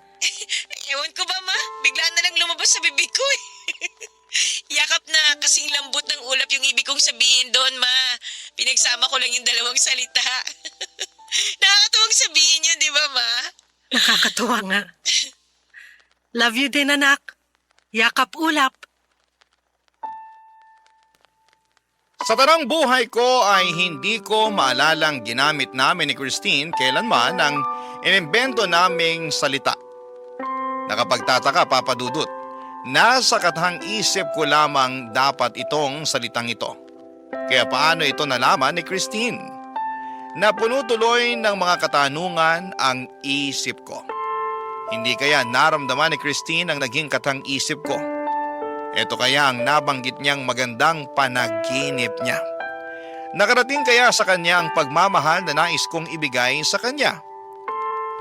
Ewan ko ba, ma? Bigla na lang lumabas sa bibig ko eh. Yakap na kasing lambot ng ulap yung ibig kong sabihin doon, ma. Pinagsama ko lang yung dalawang salita. Nakakatuwang sabihin yun, di ba, ma? Nakakatuwa nga. Love you din, anak. Yakap ulap. Sa tanang buhay ko ay hindi ko maalalang ginamit namin ni Christine kailanman ang inimbento naming salita. Nakapagtataka, Papa Dudut. Nasa katahang isip ko lamang dapat itong salitang ito. Kaya paano ito nalaman ni Christine? Napuno tuloy ng mga katanungan ang isip ko. Hindi kaya naramdaman ni Christine ang naging katahang isip ko? Ito kaya ang nabanggit niyang magandang panaginip niya. Nakarating kaya sa kanya ang pagmamahal na nais kong ibigay sa kanya?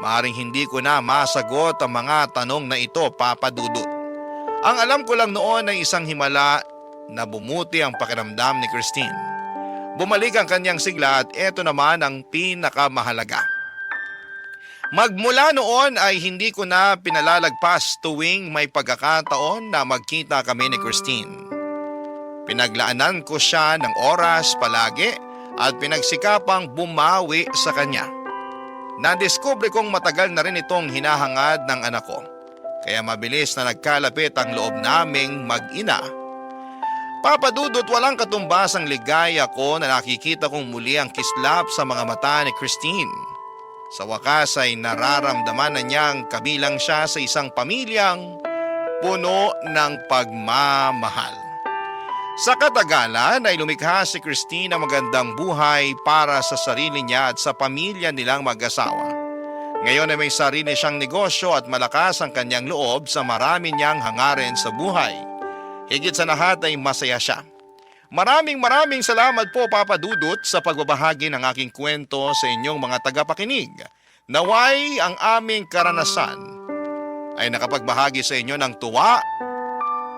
Maaring hindi ko na masagot ang mga tanong na ito, Papa Dudut. Ang alam ko lang noon ay isang himala na bumuti ang pakiramdam ni Christine. Bumalik ang kanyang sigla at eto naman ang pinakamahalaga. Magmula noon ay hindi ko na pinalalagpas tuwing may pagkakataon na magkita kami ni Christine. Pinaglaanan ko siya ng oras palagi at pinagsikapang bumawi sa kanya. Nadiskubre kong matagal na rin itong hinahangad ng anak ko, kaya mabilis na nagkalapit ang loob naming mag-ina. Papadudot, walang katumbas ang ligaya ko na nakikita kong muli ang kislap sa mga mata ni Christine. Sa wakas ay nararamdaman na niyang kabilang siya sa isang pamilyang puno ng pagmamahal. Sa katagalan ay lumikha si Christine ng magandang buhay para sa sarili niya at sa pamilya nilang mag-asawa. Ngayon ay may sarili siyang negosyo at malakas ang kanyang loob sa marami niyang hangarin sa buhay. Higit sa lahat ay masaya siya. Maraming salamat po Papa Dudut sa pagbabahagi ng aking kwento sa inyong mga tagapakinig. Naway ang aming karanasan ay nakapagbahagi sa inyo ng tuwa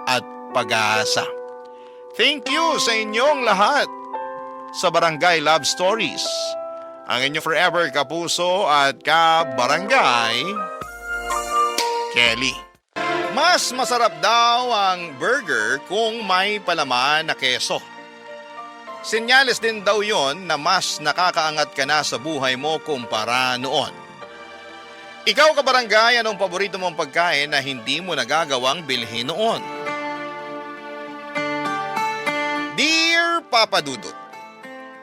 at pag-asa. Thank you sa inyong lahat sa Barangay Love Stories. Ang inyong forever kapuso at kabarangay, Kelly. Mas masarap daw ang burger kung may palaman na keso. Senyales din daw yon na mas nakakaangat ka na sa buhay mo kumpara noon. Ikaw kabarangay, anong paborito mong pagkain na hindi mo nagagawang bilhin noon? Dear Papa Dudut,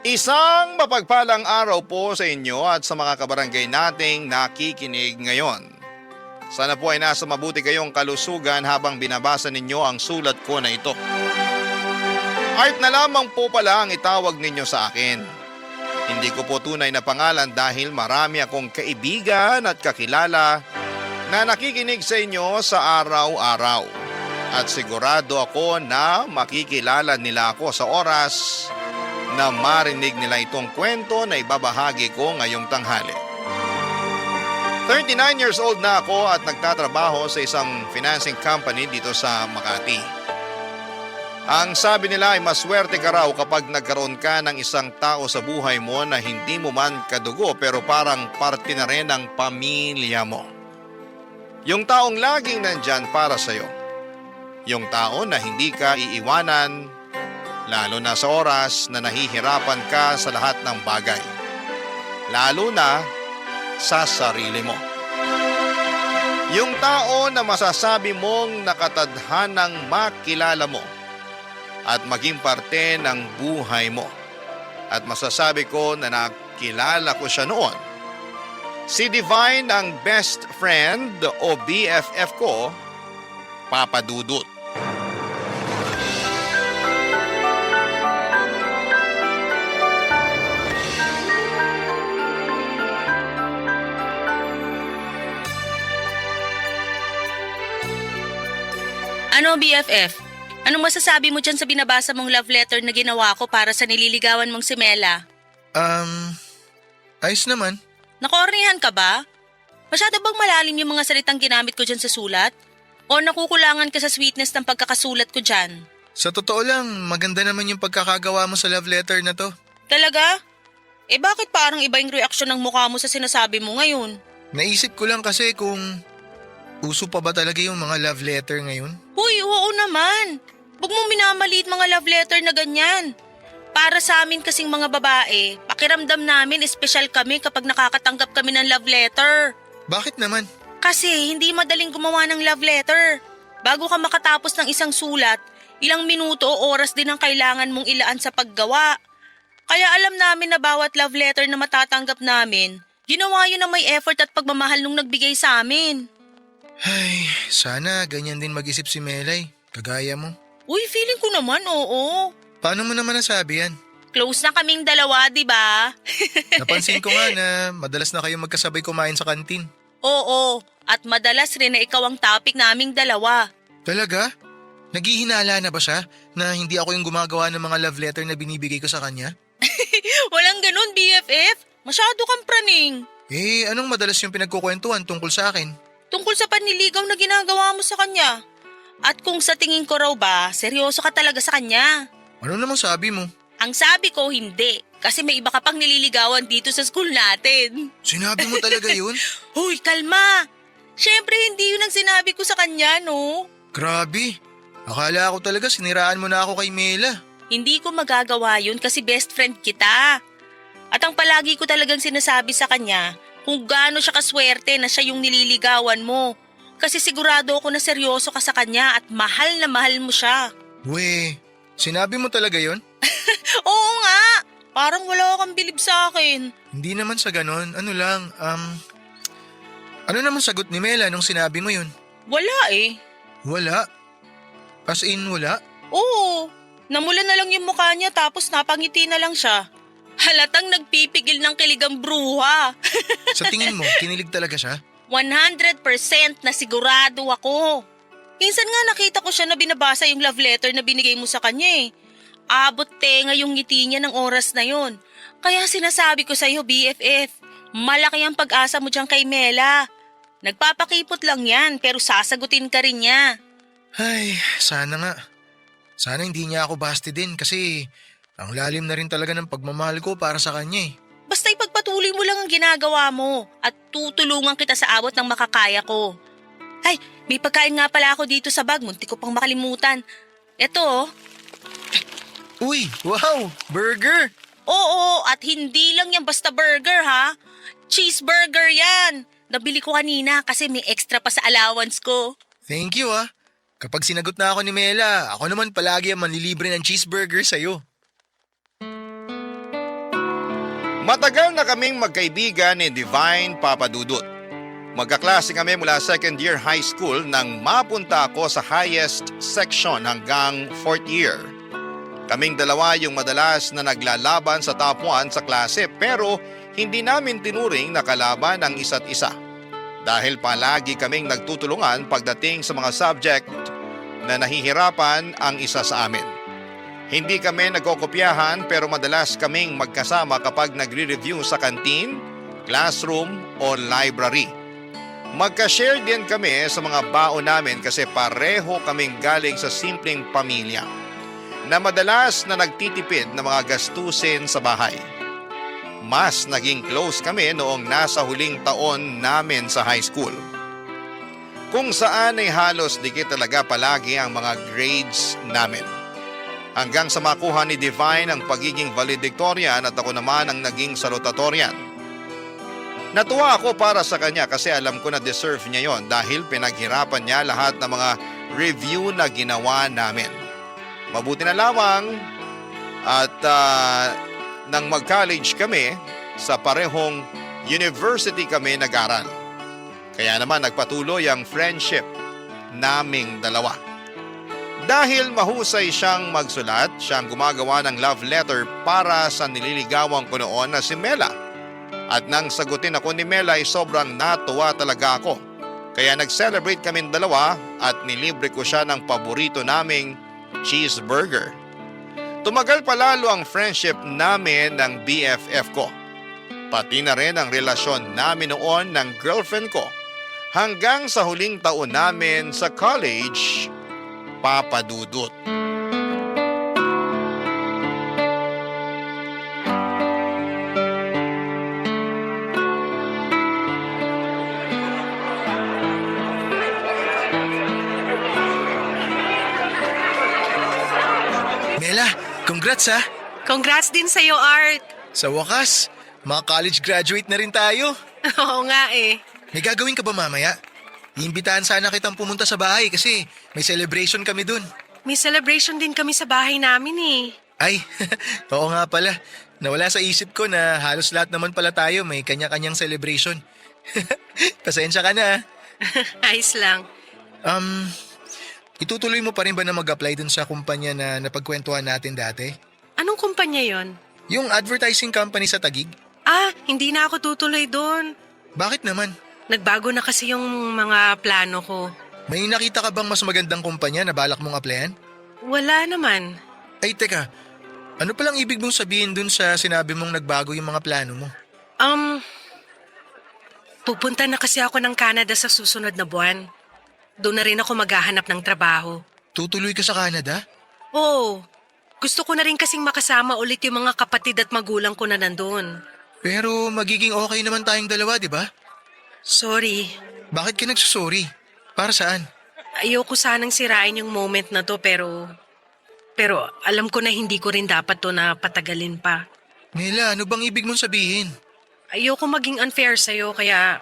isang mapagpalang araw po sa inyo at sa mga kabarangay nating nakikinig ngayon. Sana po ay nasa mabuti kayong kalusugan habang binabasa ninyo ang sulat ko na ito. Art na lamang po pala ang itawag ninyo sa akin. Hindi ko po tunay na pangalan dahil marami akong kaibigan at kakilala na nakikinig sa inyo sa araw-araw. At sigurado ako na makikilala nila ako sa oras na marinig nila itong kwento na ibabahagi ko ngayong tanghali. 39 years old na ako at nagtatrabaho sa isang financing company dito sa Makati. Ang sabi nila ay maswerte ka raw kapag nagkaroon ka ng isang tao sa buhay mo na hindi mo man kadugo pero parang parte na rin ng pamilya mo. Yung taong laging nandyan para sa'yo. Yung tao na hindi ka iiwanan, lalo na sa oras na nahihirapan ka sa lahat ng bagay. Lalo na sa sarili mo. Yung tao na masasabi mong nakatadhanang makilala mo at maging parte ng buhay mo. At masasabi ko na nakilala ko siya noon. Si Divine ang best friend o BFF ko, Papa Dudut. Ano BFF? Anong masasabi mo dyan sa binabasa mong love letter na ginawa ko para sa nililigawan mong si Mela? Ayos naman. Nakornihan ka ba? Masyado bang malalim yung mga salitang ginamit ko dyan sa sulat? O nakukulangan ka sa sweetness ng pagkakasulat ko dyan? Sa totoo lang, maganda naman yung pagkakagawa mo sa love letter na to. Talaga? Eh bakit parang iba yung reaksyon ng mukha mo sa sinasabi mo ngayon? Naisip ko lang kasi kung uso pa ba talaga yung mga love letter ngayon? Uy, oo naman. Huwag mong minamaliit mga love letter na ganyan. Para sa amin kasing mga babae, pakiramdam namin espesyal kami kapag nakakatanggap kami ng love letter. Bakit naman? Kasi hindi madaling gumawa ng love letter. Bago ka makatapos ng isang sulat, ilang minuto o oras din ang kailangan mong ilaan sa paggawa. Kaya alam namin na bawat love letter na matatanggap namin, ginawa yun ng may effort at pagmamahal nung nagbigay sa amin. Ay, sana ganyan din mag-isip si Melay, kagaya mo. Uy, feeling ko naman, oo. Paano mo naman nasabi yan? Close na kaming dalawa, di ba? Napansin ko nga na madalas na kayo magkasabay kumain sa kantin. Oo, at madalas rin na ikaw ang topic naming dalawa. Talaga? Naghihinala na ba siya na hindi ako yung gumagawa ng mga love letter na binibigay ko sa kanya? Walang ganun, BFF. Masyado kang praning. Eh, anong madalas yung pinagkukwentuhan tungkol sa akin? Tungkol sa panliligaw na ginagawa mo sa kanya. At kung sa tingin ko raw ba, seryoso ka talaga sa kanya? Ano namang sabi mo? Ang sabi ko, hindi. Kasi may iba ka pang nililigawan dito sa school natin. Sinabi mo talaga yun? Hoy, kalma! Siyempre, hindi yun ang sinabi ko sa kanya, no? Grabe. Akala ko talaga siniraan mo na ako kay Mela. Hindi ko magagawa yun kasi best friend kita. At ang palagi ko talagang sinasabi sa kanya, kung gaano siya kaswerte na siya yung nililigawan mo. Kasi sigurado ako na seryoso ka sa kanya at mahal na mahal mo siya. We, sinabi mo talaga yun? Oo nga! Parang wala kang bilib sa akin. Hindi naman sa ganon. Ano lang, ano naman sagot ni Mela nung sinabi mo yun? Wala eh. Wala. As in, wala? Oo. Namula na lang yung mukha niya tapos napangiti na lang siya. Halatang nagpipigil ng kiligang bruha. Sa tingin mo, kinilig talaga siya? 100% na sigurado ako. Minsan nga nakita ko siya na binabasa yung love letter na binigay mo sa kanya eh. Abot tenga yung ngiti niya ng oras na yon. Kaya sinasabi ko sa'yo, BFF, malaki ang pag-asa mo dyan kay Mela. Nagpapakipot lang yan pero sasagutin ka rin niya. Ay, sana nga. Sana hindi niya ako basti din kasi ang lalim na rin talaga ng pagmamahal ko para sa kanya eh. Basta ipagpatuloy mo lang ang ginagawa mo at tutulungan kita sa abot ng makakaya ko. Ay, may pagkain nga pala ako dito sa bag. Munti ko pang makalimutan. Eto oh. Uy, wow! Burger! Oo, at hindi lang yan basta burger ha. Cheeseburger yan. Nabili ko kanina kasi may extra pa sa allowance ko. Thank you ah. Kapag sinagot na ako ni Mela, ako naman palagi ang manlilibre ng cheeseburger sa'yo. Matagal na kaming magkaibigan ni Divine Papadudut. Magkaklase kami mula second year high school nang mapunta ako sa highest section hanggang fourth year. Kaming dalawa yung madalas na naglalaban sa top 1 sa klase pero hindi namin tinuring na kalaban ang isa't isa. Dahil palagi kaming nagtutulungan pagdating sa mga subject na nahihirapan ang isa sa amin. Hindi kami nagkokopyahan pero madalas kaming magkasama kapag nagre-review sa canteen, classroom o library. Magka-share din kami sa mga baon namin kasi pareho kaming galing sa simpleng pamilya na madalas na nagtitipid ng mga gastusin sa bahay. Mas naging close kami noong nasa huling taon namin sa high school. Kung saan ay halos dikit talaga palagi ang mga grades namin. Hanggang sa makuha ni Divine ang pagiging valedictorian at ako naman ang naging salutatorian. Natuwa ako para sa kanya kasi alam ko na deserve niya yon dahil pinaghirapan niya lahat ng mga review na ginawa namin. Mabuti na lamang at nang mag-college kami, sa parehong university kami nag-aral. Kaya naman nagpatuloy ang friendship naming dalawa. Dahil mahusay siyang magsulat, siyang gumagawa ng love letter para sa nililigawan ko noon na si Mela. At nang sagutin ako ni Mela ay sobrang natuwa talaga ako. Kaya nag-celebrate kaming dalawa at nilibre ko siya ng paborito naming cheeseburger. Tumagal palalo ang friendship namin ng BFF ko. Pati na rin ang relasyon namin noon ng girlfriend ko. Hanggang sa huling taon namin sa college, Papadudut. Mela, congrats ha! Congrats din sa'yo, Art. Sa wakas, mga college graduate na rin tayo. Oo nga eh. May gagawin ka ba mamaya? Iimbitahan sana kitang pumunta sa bahay kasi may celebration kami dun. May celebration din kami sa bahay namin eh. Ay, oo nga pala. Nawala sa isip ko na halos lahat naman pala tayo may kanya-kanyang celebration. Pasensya ka na. Ayos lang. Itutuloy mo pa rin ba na mag-apply dun sa kumpanya na napagkwentuhan natin dati? Anong kumpanya yon? Yung advertising company sa Taguig? Ah, hindi na ako tutuloy doon. Bakit naman? Nagbago na kasi yung mga plano ko. May nakita ka bang mas magandang kumpanya na balak mong applyan? Wala naman. Ay teka, ano palang ibig mong sabihin dun sa sinabi mong nagbago yung mga plano mo? Pupunta na kasi ako ng Canada sa susunod na buwan. doon na rin ako maghahanap ng trabaho. Tutuloy ka sa Canada? Oo, gusto ko na rin kasing makasama ulit yung mga kapatid at magulang ko na nandun. Pero magiging okay naman tayong dalawa, di ba? Sorry, Bakit ka nagsusorry? Para saan? ayoko sanang sirain yung moment na to pero alam ko na hindi ko rin dapat to na patagalin pa. Mela, ano bang ibig mong sabihin? Ayoko maging unfair sa'yo kaya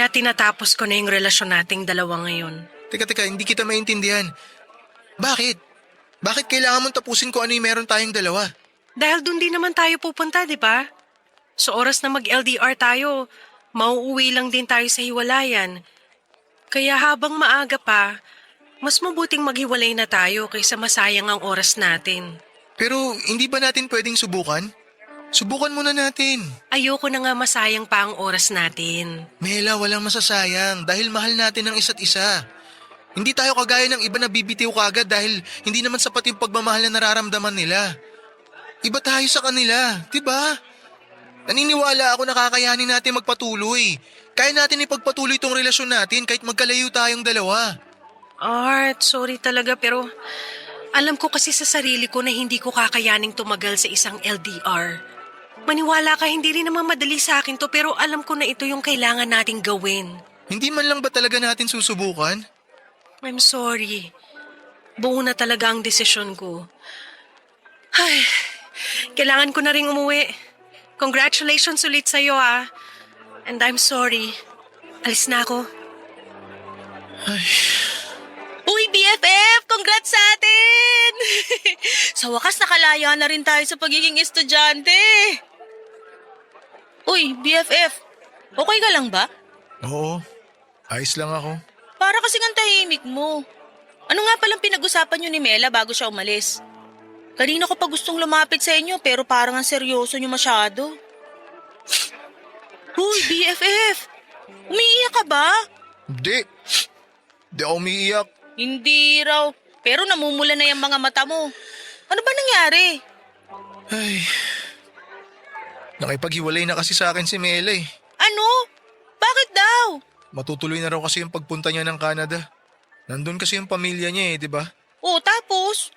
tinatapos ko na yung relasyon nating dalawa ngayon. Teka, hindi kita maintindihan. Bakit? Bakit kailangan mong tapusin kung ano yung meron tayong dalawa? Dahil dun din naman tayo pupunta, di ba? Sa oras na mag-LDR tayo, mauuwi lang din tayo sa hiwalayan. Kaya habang maaga pa, mas mabuting maghiwalay na tayo kaysa masayang ang oras natin. Pero hindi ba natin pwedeng subukan? Subukan muna natin. Ayoko na nga masayang pa ang oras natin. Mela, walang masasayang dahil mahal natin ang isa't isa. Hindi tayo kagaya ng iba na bibitiw kagad dahil hindi naman sapat yung pagmamahal na nararamdaman nila. Iba tayo sa kanila, di ba? Naniniwala ako na kakayanin natin magpatuloy. Kaya natin ipagpatuloy itong relasyon natin kahit magkalayo tayong dalawa. Art, sorry talaga pero alam ko kasi sa sarili ko na hindi ko kakayaning tumagal sa isang LDR. Maniwala ka, hindi rin naman madali sa akin to pero alam ko na ito yung kailangan nating gawin. Hindi man lang ba talaga natin susubukan? I'm sorry. Buo na talaga ang desisyon ko. Ay, kailangan ko na rin umuwi. Congratulations ulit sa'yo ah. And I'm sorry. Alis na ako. Uy, BFF! Congrats sa atin! Sa wakas, nakalaya na rin tayo sa pagiging estudyante. Uy, BFF! Okay ka lang ba? Oo, ayos lang ako. Para kasing ang tahimik mo. Ano nga palang pinag-usapan niyo ni Mela bago siya umalis? Kanina ko pa gustong lumapit sa inyo pero parang ang seryoso niyo masyado. Uy, BFF! Umiiyak ka ba? Hindi ako umiiyak. Hindi raw. Pero namumula na yung mga mata mo. Ano ba nangyari? Ay, nakipaghiwalay na kasi sa akin si Mela eh. Ano? Bakit daw? Matutuloy na raw kasi yung pagpunta niya ng Canada. Nandun kasi yung pamilya niya eh, di ba? O tapos?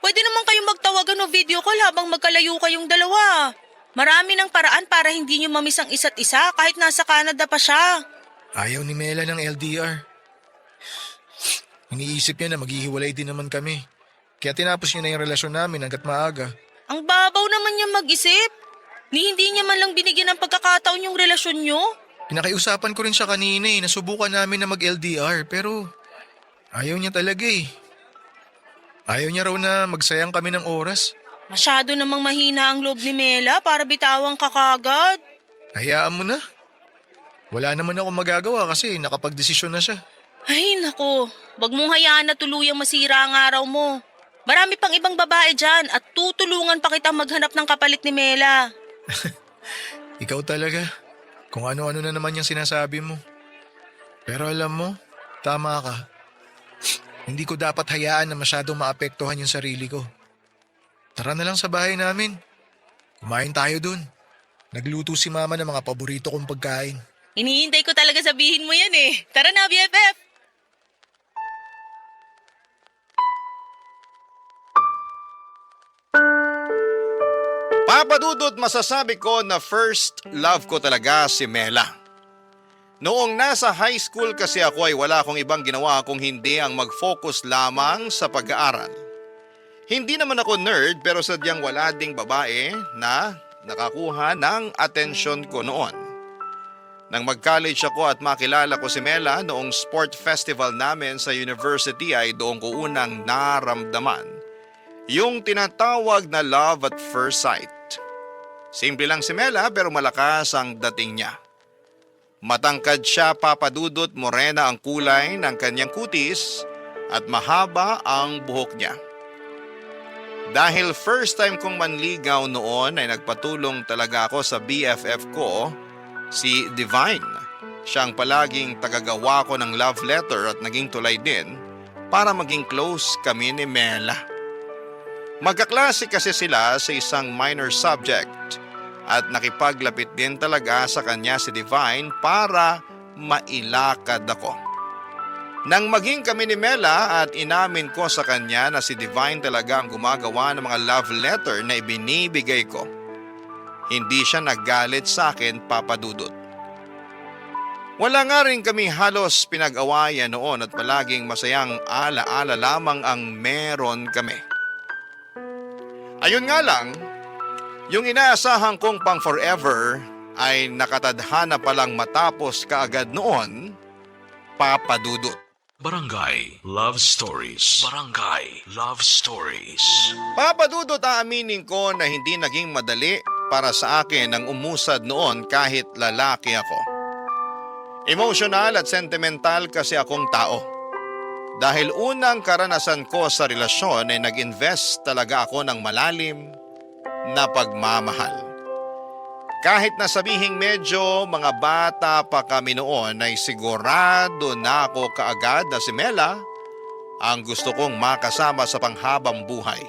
Pwede naman kayong magtawagan o video call habang magkalayo kayong dalawa. Marami ng paraan para hindi niyo mamiss ang isa't isa kahit nasa Canada pa siya. Ayaw ni Mela ng LDR. Iniisip niya na maghihiwalay din naman kami. Kaya tinapos niya na yung relasyon namin hanggat maaga. Ang babaw naman niya mag-isip. Hindi niya man lang binigyan ng pagkakataon yung relasyon niyo. Pinakiusapan ko rin siya kanina eh, nasubukan namin na mag-LDR pero ayaw niya talaga eh. Ayaw niya raw na magsayang kami ng oras. Masyado namang mahina ang loob ni Mela para bitawang kakagad. Hayaan mo na. Wala naman ako magagawa kasi nakapagdesisyon na siya. Ay nako, wag mong hayaan na tuluyang masira ang araw mo. Marami pang ibang babae dyan at tutulungan pa kita maghanap ng kapalit ni Mela. Ikaw talaga. Kung ano-ano na naman yung sinasabi mo. Pero alam mo, tama ka. Hindi ko dapat hayaan na masyadong maapektuhan yung sarili ko. Tara na lang sa bahay namin. Kumain tayo dun. Nagluto si mama ng mga paborito kong pagkain. Hinihintay ko talaga sabihin mo yan eh. Tara na, BFF! Papadudot, masasabi ko na first love ko talaga si Mela. Noong nasa high school kasi ako ay wala akong ibang ginawa kung hindi ang mag-focus lamang sa pag-aaral. Hindi naman ako nerd pero sadyang wala ding babae na nakakuha ng atensyon ko noon. Nang mag-college ako at makilala ko si Mela noong sport festival namin sa university ay doon ko unang naramdaman yung tinatawag na love at first sight. Simple lang si Mela pero malakas ang dating niya. Matangkad siya, papadudot, morena ang kulay ng kanyang kutis at mahaba ang buhok niya. Dahil first time kong manligaw noon ay nagpatulong talaga ako sa BFF ko, si Divine. Siya ang palaging tagagawa ko ng love letter at naging tulay din para maging close kami ni Mela. Magkaklase kasi sila sa isang minor subject at nakipaglapit din talaga sa kanya si Divine para mailakad ako. Nang maging kami ni Mela at inamin ko sa kanya na si Divine talaga ang gumagawa ng mga love letter na ibinibigay ko, hindi siya naggalit sa akin, Papa Dudut. Wala nga rin kami halos pinag-awayan noon at palaging masayang ala-ala lamang ang meron kami. Ayun nga lang, yung inaasahan kong pang forever ay nakatadhana palang matapos kaagad noon, Papa Dudut. Barangay Love Stories. Barangay Love Stories. Papa Dudut, aaminin ko na hindi naging madali para sa akin ang umusad noon kahit lalaki ako. Emotional at sentimental kasi akong tao. Dahil unang karanasan ko sa relasyon ay nag-invest talaga ako ng malalim na pagmamahal. Kahit na sabihing medyo mga bata pa kami noon ay sigurado na ako kaagad na si Mela ang gusto kong makasama sa panghabang buhay.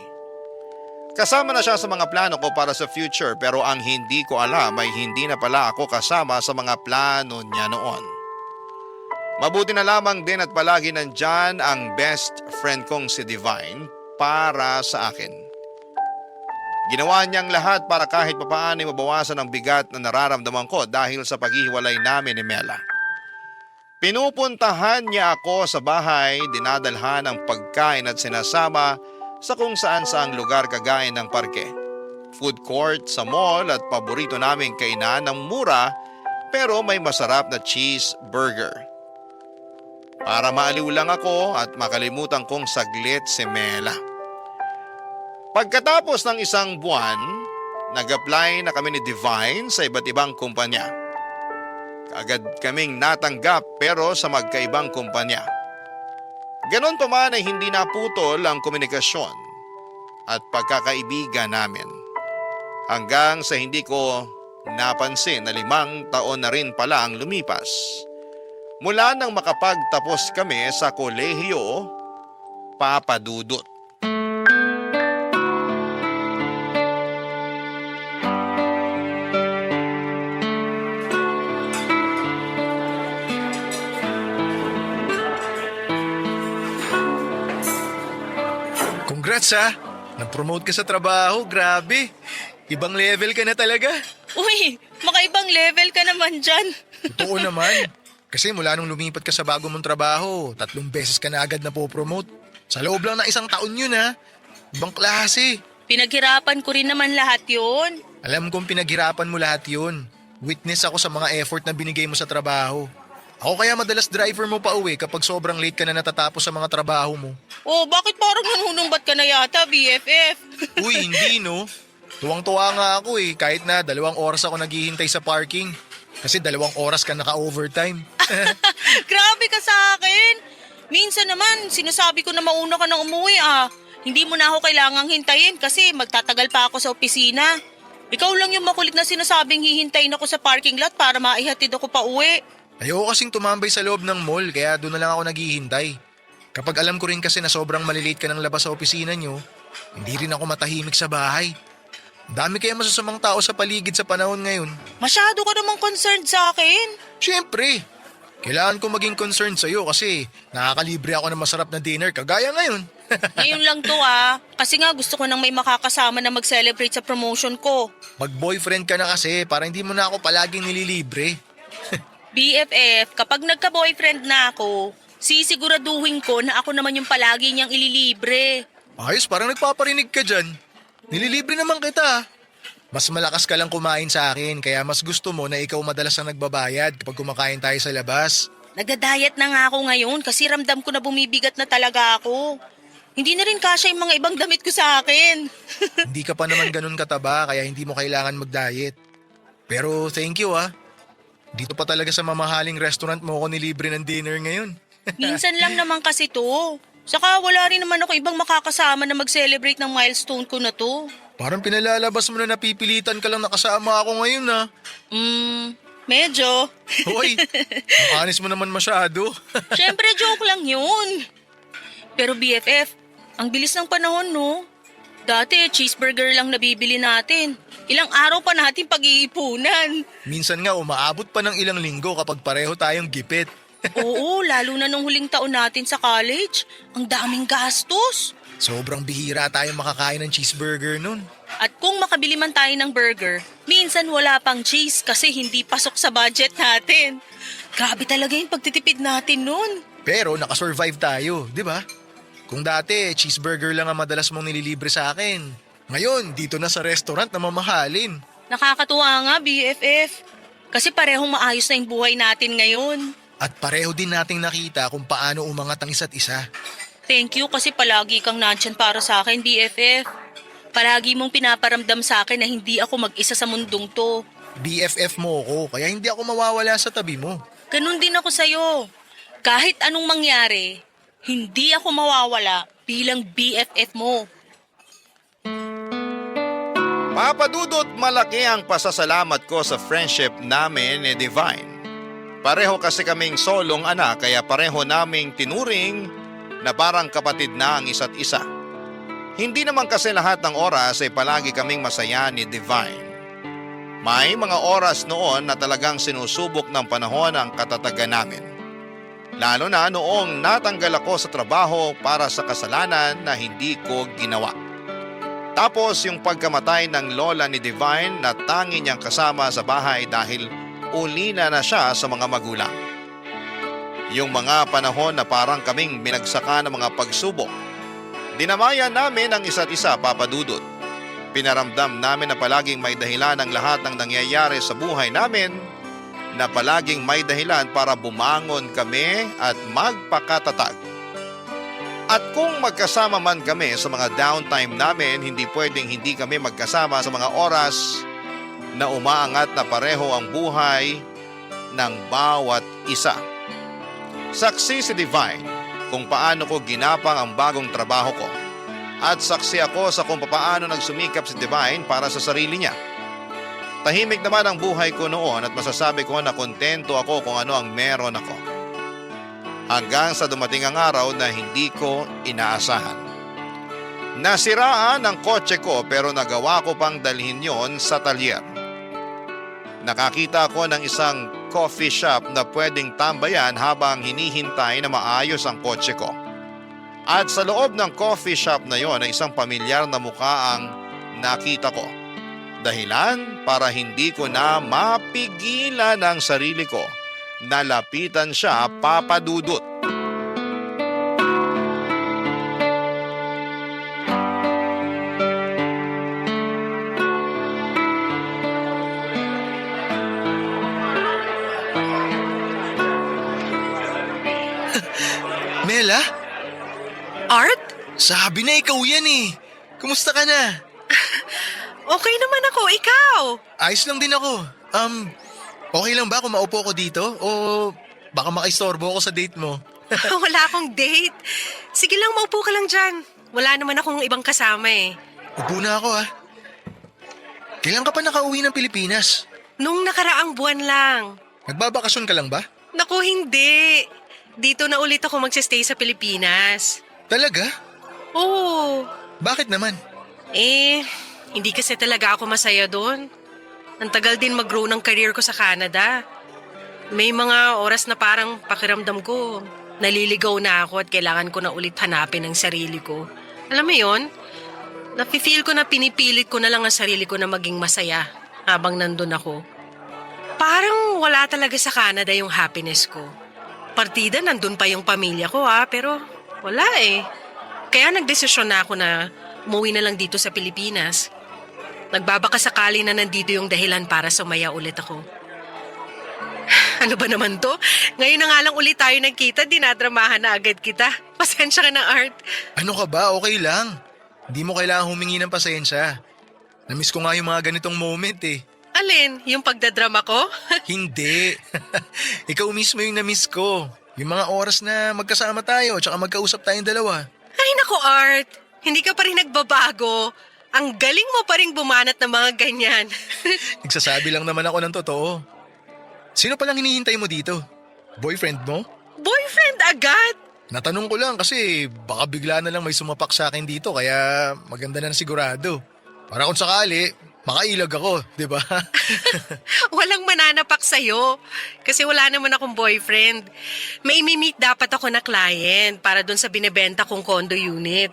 Kasama na siya sa mga plano ko para sa future pero ang hindi ko alam ay hindi na pala ako kasama sa mga plano niya noon. Mabuti na lamang din at palagi nandyan ang best friend kong si Divine para sa akin. Ginawa niyang lahat para kahit papaano ay mabawasan ang bigat na nararamdaman ko dahil sa paghihiwalay namin ni Mela. Pinupuntahan niya ako sa bahay, dinadalhan ng pagkain at sinasama sa kung saan saang lugar kagaya ng parke, food court sa mall at paborito naming kainan ng mura pero may masarap na cheeseburger. Para maaliw lang ako at makalimutan kong saglit si Mela. Pagkatapos ng isang buwan, nag-apply na kami ni Divine sa iba't ibang kumpanya. Kaagad kaming natanggap pero sa magkaibang kumpanya. Ganon pa man ay hindi naputol ang komunikasyon at pagkakaibigan namin. Hanggang sa hindi ko napansin na 5 taon na rin pala ang lumipas. Mula nang makapagtapos kami sa kolehiyo, Papa Dudut. Congrats ha! Nag-promote ka sa trabaho, grabe. Ibang level ka na talaga. Uy, makaibang level ka naman dyan. Totoo naman. Kasi mula nung lumipat ka sa bago mong trabaho, 3 beses ka na agad na po-promote. Sa loob lang ng 1 taon yun ha. Ibang klase. Pinaghirapan ko rin naman lahat yun. Alam kong pinaghirapan mo lahat yun. Witness ako sa mga effort na binigay mo sa trabaho. Ako kaya madalas driver mo pa uwi kapag sobrang late ka na natatapos sa mga trabaho mo. Oh, bakit parang nanunumbat ka na yata, BFF? Uy, hindi no. Tuwang-tuwa nga ako kahit na 2 oras ako naghihintay sa parking. Kasi 2 oras ka naka-overtime. Grabe ka sa akin. Minsan naman, sinasabi ko na mauna ka nang umuwi Hindi mo na ako kailangang hintayin kasi magtatagal pa ako sa opisina. Ikaw lang yung makulit na sinasabing hihintayin ako sa parking lot para maihatid ako pa uwi. Ayoko kasing tumambay sa loob ng mall kaya doon na lang ako naghihintay. Kapag alam ko rin kasi na sobrang malilate ka ng labas sa opisina nyo, hindi rin ako matahimik sa bahay. Dami kaya masasamang tao sa paligid sa panahon ngayon. Masyado ka namang concerned sa akin. Siyempre, kailangan ko maging concerned sa'yo kasi nakakalibre ako ng masarap na dinner kagaya ngayon. Ngayon lang to kasi nga gusto ko nang may makakasama na mag-celebrate sa promotion ko. Mag-boyfriend ka na kasi para hindi mo na ako palaging nililibre. BFF, kapag nagka-boyfriend na ako, sisiguraduhin ko na ako naman yung palagi niyang ililibre. Ayos, parang nagpaparinig ka dyan. Nililibre naman kita. Mas malakas ka lang kumain sa akin kaya mas gusto mo na ikaw madalas ang nagbabayad kapag kumakain tayo sa labas. Nagda-diet na nga ako ngayon kasi ramdam ko na bumibigat na talaga ako. Hindi na rin kasya yung mga ibang damit ko sa akin. Hindi ka pa naman ganun kataba kaya hindi mo kailangan mag-diet. Pero thank you Dito pa talaga sa mamahaling restaurant mo ako nilibre ng dinner ngayon. Minsan lang naman kasi to. Saka wala rin naman ako ibang makakasama na mag-celebrate ng milestone ko na to. Parang pinalalabas mo na napipilitan ka lang nakasama ako ngayon Medyo. Hoy, ang anis mo naman masyado. Syempre joke lang yun. Pero BFF, ang bilis ng panahon no. Dati cheeseburger lang nabibili natin. Ilang araw pa natin pag-iipunan. Minsan nga umaabot pa ng ilang linggo kapag pareho tayong gipit. Oo, lalo na nung huling taon natin sa college. Ang daming gastos. Sobrang bihira tayo makakain ng cheeseburger nun. At kung makabili man tayo ng burger, minsan wala pang cheese kasi hindi pasok sa budget natin. Grabe talaga yung pagtitipid natin nun. Pero nakasurvive tayo, di ba? Kung dati, cheeseburger lang ang madalas mong nililibre sa akin. Ngayon, dito na sa restaurant na mamahalin. Nakakatuwa nga, BFF. Kasi parehong maayos na yung buhay natin ngayon. At pareho din nating nakita kung paano umangat ang isa't isa. Thank you kasi palagi kang nandyan para sa akin, BFF. Palagi mong pinaparamdam sa akin na hindi ako mag-isa sa mundong to. BFF mo ako, kaya hindi ako mawawala sa tabi mo. Ganun din ako sa'yo. Kahit anong mangyari, hindi ako mawawala bilang BFF mo. Papa Dudut, malaki ang pasasalamat ko sa friendship namin ni Divine. Pareho kasi kaming solong anak kaya pareho naming tinuring na parang kapatid na ang isa't isa. Hindi naman kasi lahat ng oras ay palagi kaming masaya ni Divine. May mga oras noon na talagang sinusubok ng panahon ang katatagan namin. Lalo na noong natanggal ako sa trabaho para sa kasalanan na hindi ko ginawa. Tapos yung pagkamatay ng lola ni Divine na tangi niyang kasama sa bahay dahil ulina na siya sa mga magulang. Yung mga panahon na parang kaming binagsaka ng mga pagsubok. Dinamayan namin ang isa't isa, Papa Dudut. Pinaramdam namin na palaging may dahilan ang lahat ng nangyayari sa buhay namin, na palaging may dahilan para bumangon kami at magpakatatag. At kung magkasama man kami sa mga downtime namin, hindi pwedeng hindi kami magkasama sa mga oras na umaangat na pareho ang buhay ng bawat isa. Saksi si Divine kung paano ko ginapang ang bagong trabaho ko. At saksi ako sa kung paano nagsumikap si Divine para sa sarili niya. Tahimik naman ang buhay ko noon at masasabi ko na kontento ako kung ano ang meron ako. Hanggang sa dumating ang araw na hindi ko inaasahan. Nasiraan ang kotse ko pero nagawa ko pang dalhin yon sa talyer. Nakakita ko ng isang coffee shop na pwedeng tambayan habang hinihintay na maayos ang kotse ko. At sa loob ng coffee shop na yon ay isang pamilyar na mukha ang nakita ko. Dahilan para hindi ko na mapigilan ang sarili ko. Nalapitan siya, Papa Dudut. Mela, Art? sabi na ikaw yan eh. Kumusta ka na? Okay naman ako, ikaw. Ayos lang din ako. Okay lang ba kung maupo ko dito? O baka makaistorbo ako sa date mo? Wala akong date. Sige lang, maupo ka lang dyan. Wala naman akong ibang kasama eh. Upo na ako ah. Kailan ka pa nakauwi ng Pilipinas? Nung nakaraang buwan lang. Nagbabakasyon ka lang ba? Naku, hindi. Dito na ulit ako magsistay sa Pilipinas. Talaga? Oo. Bakit naman? Hindi kasi talaga ako masaya doon. Ang tagal din mag-grow ng career ko sa Canada. May mga oras na parang pakiramdam ko, naliligaw na ako at kailangan ko na ulit hanapin ang sarili ko. Alam mo yon? Nafe-feel ko na pinipilit ko na lang ang sarili ko na maging masaya habang nandun ako. Parang wala talaga sa Canada yung happiness ko. Partida, nandun pa yung pamilya ko pero wala eh. Kaya nagdesisyon na ako na umuwi na lang dito sa Pilipinas. Nagbabaka sakali na nandito yung dahilan para sumaya ulit ako. Ano ba naman to? Ngayon na nga lang ulit tayo nagkita, dinadramahan na agad kita. Pasensya ka na, Art. Ano ka ba? Okay lang. Hindi mo kailangan humingi ng pasensya. Namiss ko nga yung mga ganitong moment eh. Alin? Yung pagdadrama ko? Hindi. Ikaw mismo yung namiss ko. Yung mga oras na magkasama tayo tsaka magkausap tayong dalawa. Ay nako, Art. Hindi ka pa rin nagbabago. Ang galing mo pa rin bumanat ng mga ganyan. Nagsasabi lang naman ako ng totoo. Sino palang hinihintay mo dito? Boyfriend mo? Boyfriend agad? Natanong ko lang kasi baka bigla na lang may sumapak sa akin dito kaya maganda na sigurado. Para kung sakali, makailag ako, di ba? Walang namang mananapak sa'yo. Kasi wala naman akong boyfriend. May imi-meet dapat ako na client para dun sa binebenta kong condo unit.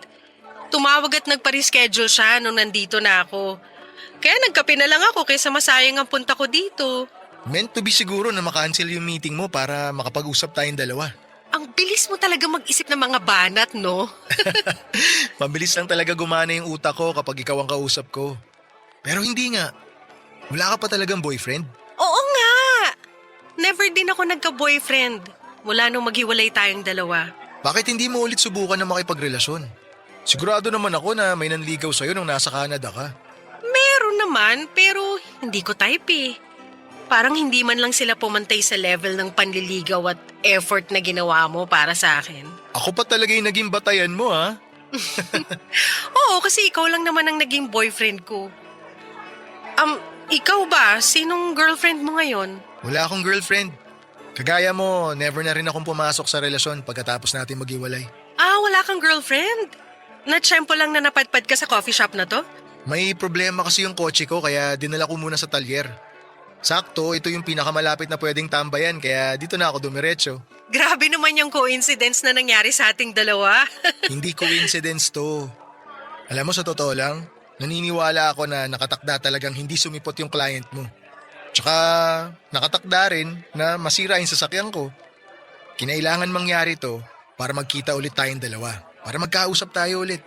Tumawag at nagpa-reschedule siya nung nandito na ako. Kaya nagkape na lang ako kaysa masayang ang punta ko dito. Meant to be siguro na makancel yung meeting mo para makapag-usap tayong dalawa. Ang bilis mo talaga mag-isip ng mga banat, no? Mabilis lang talaga gumana yung utak ko kapag ikaw ang kausap ko. Pero hindi nga. Wala ka pa talagang boyfriend? Oo nga! Never din ako nagka-boyfriend. Mula nung maghiwalay tayong dalawa. Bakit hindi mo ulit subukan na makipagrelasyon? Sigurado naman ako na may nanligaw sa'yo nung nasa Canada ka. Meron naman, pero hindi ko type eh. Parang hindi man lang sila pumantay sa level ng panliligaw at effort na ginawa mo para sa akin. Ako pa talaga yung naging batayan mo, ha? Oo, kasi ikaw lang naman ang naging boyfriend ko. Ikaw ba? Sinong girlfriend mo ngayon? Wala akong girlfriend. Kagaya mo, never na rin akong pumasok sa relasyon pagkatapos natin maghiwalay. Wala kang girlfriend? Natsyempo lang na napadpad ka sa coffee shop na to? May problema kasi yung kotse ko kaya dinala ko muna sa talyer. Sakto, ito yung pinakamalapit na pwedeng tambayan kaya dito na ako dumiretso. Grabe naman yung coincidence na nangyari sa ating dalawa. Hindi coincidence to. Alam mo, sa totoo lang, naniniwala ako na nakatakda talagang hindi sumipot yung client mo. Tsaka nakatakda rin na masira yung sasakyan ko. Kinailangan mangyari to para magkita ulit tayong dalawa. Para magkausap tayo ulit.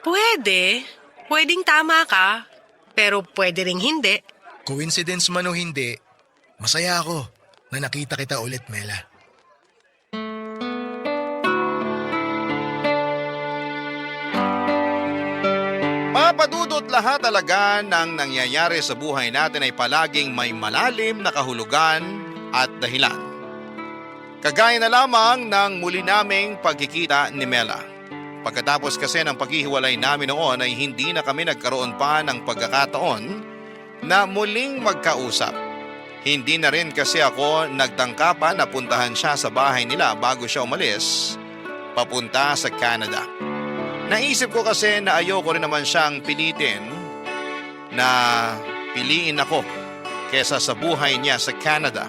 Pwede. Pwedeng tama ka. Pero pwede ring hindi. Coincidence man o hindi, masaya ako na nakita kita ulit, Mela. Papadudot lahat talaga ng nangyayari sa buhay natin ay palaging may malalim na kahulugan at dahilan. Kagaya na lamang ng muli naming pagkikita ni Mela. Pagkatapos kasi ng paghihiwalay namin noon ay hindi na kami nagkaroon pa ng pagkakataon na muling magkausap. Hindi na rin kasi ako nagtangka pa na puntahan siya sa bahay nila bago siya umalis papunta sa Canada. Naisip ko kasi na ayoko rin naman siyang pilitin na piliin ako kesa sa buhay niya sa Canada.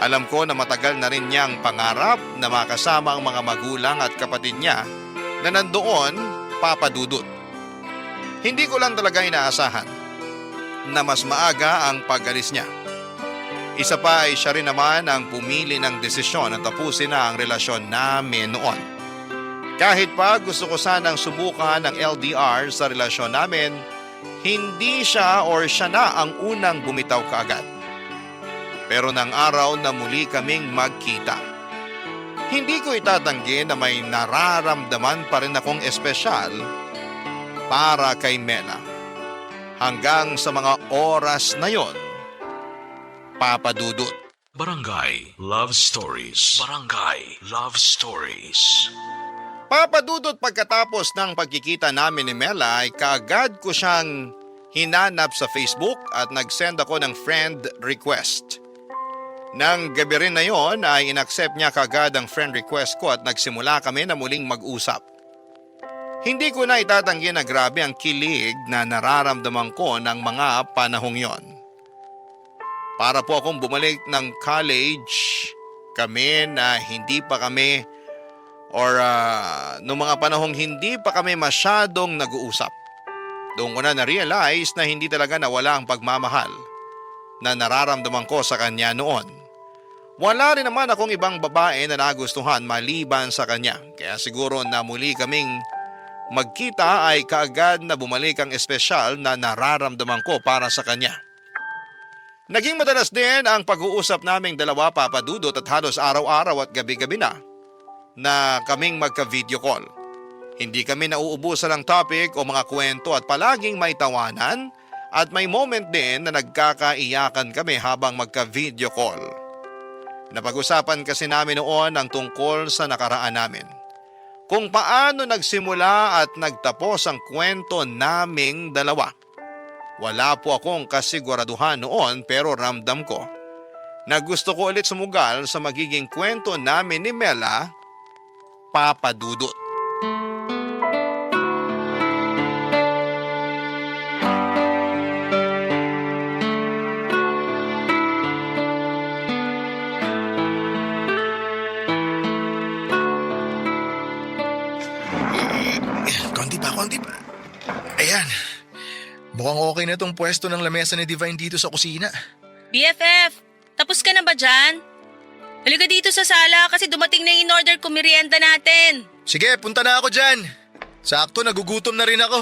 Alam ko na matagal na rin niyang pangarap na makasama ang mga magulang at kapatid niya na nandoon, papadudot. Hindi ko lang talaga inaasahan na mas maaga ang pag-alis niya. Isa pa ay siya rin naman ang pumili ng desisyon na tapusin na ang relasyon namin noon. Kahit pa gusto ko sanang subukan ng LDR sa relasyon namin, hindi siya or siya na ang unang bumitaw kaagad. Pero nang araw na muli kaming magkita, hindi ko itatanggi na may nararamdaman pa rin akong espesyal para kay Mela. Hanggang sa mga oras na yon, papadudot. Barangay Love Stories. Barangay Love Stories. Papadudot pagkatapos ng pagkikita namin ni Mela ay kaagad ko siyang hinanap sa Facebook at nag-send ako ng friend request. Nang gabi rin na yon ay inaccept niya kaagad ang friend request ko at nagsimula kami na muling mag-usap. Hindi ko na itatanggi na grabe ang kilig na nararamdaman ko ng mga panahong yon. Para po akong bumalik ng college, kami na hindi pa kami noong mga panahong hindi pa kami masyadong nag-uusap. Doon ko na na-realize na hindi talaga nawala ang pagmamahal na nararamdaman ko sa kanya noon. Wala rin naman akong ibang babae na nagustuhan maliban sa kanya. Kaya siguro na muli kaming magkita ay kaagad na bumalik ang espesyal na nararamdaman ko para sa kanya. Naging madalas din ang pag-uusap naming dalawa, papadudot, at halos araw-araw at gabi-gabi na kaming magka-video call. Hindi kami nauubusan ng topic o mga kwento at palaging may tawanan at may moment din na nagkakaiyakan kami habang magka-video call. Napag-usapan kasi namin noon ang tungkol sa nakaraan namin. Kung paano nagsimula at nagtapos ang kwento naming dalawa. Wala po akong kasiguraduhan noon pero ramdam ko na gusto ko ulit sumugal sa magiging kwento namin ni Mela, papadudot. Ayan. Mukhang okay na tong pwesto ng lamesa ni Divine dito sa kusina. BFF, tapos ka na ba dyan? Halika dito sa sala kasi dumating na yung in-order ko merienda natin. Sige, punta na ako dyan. Sakto, nagugutom na rin ako.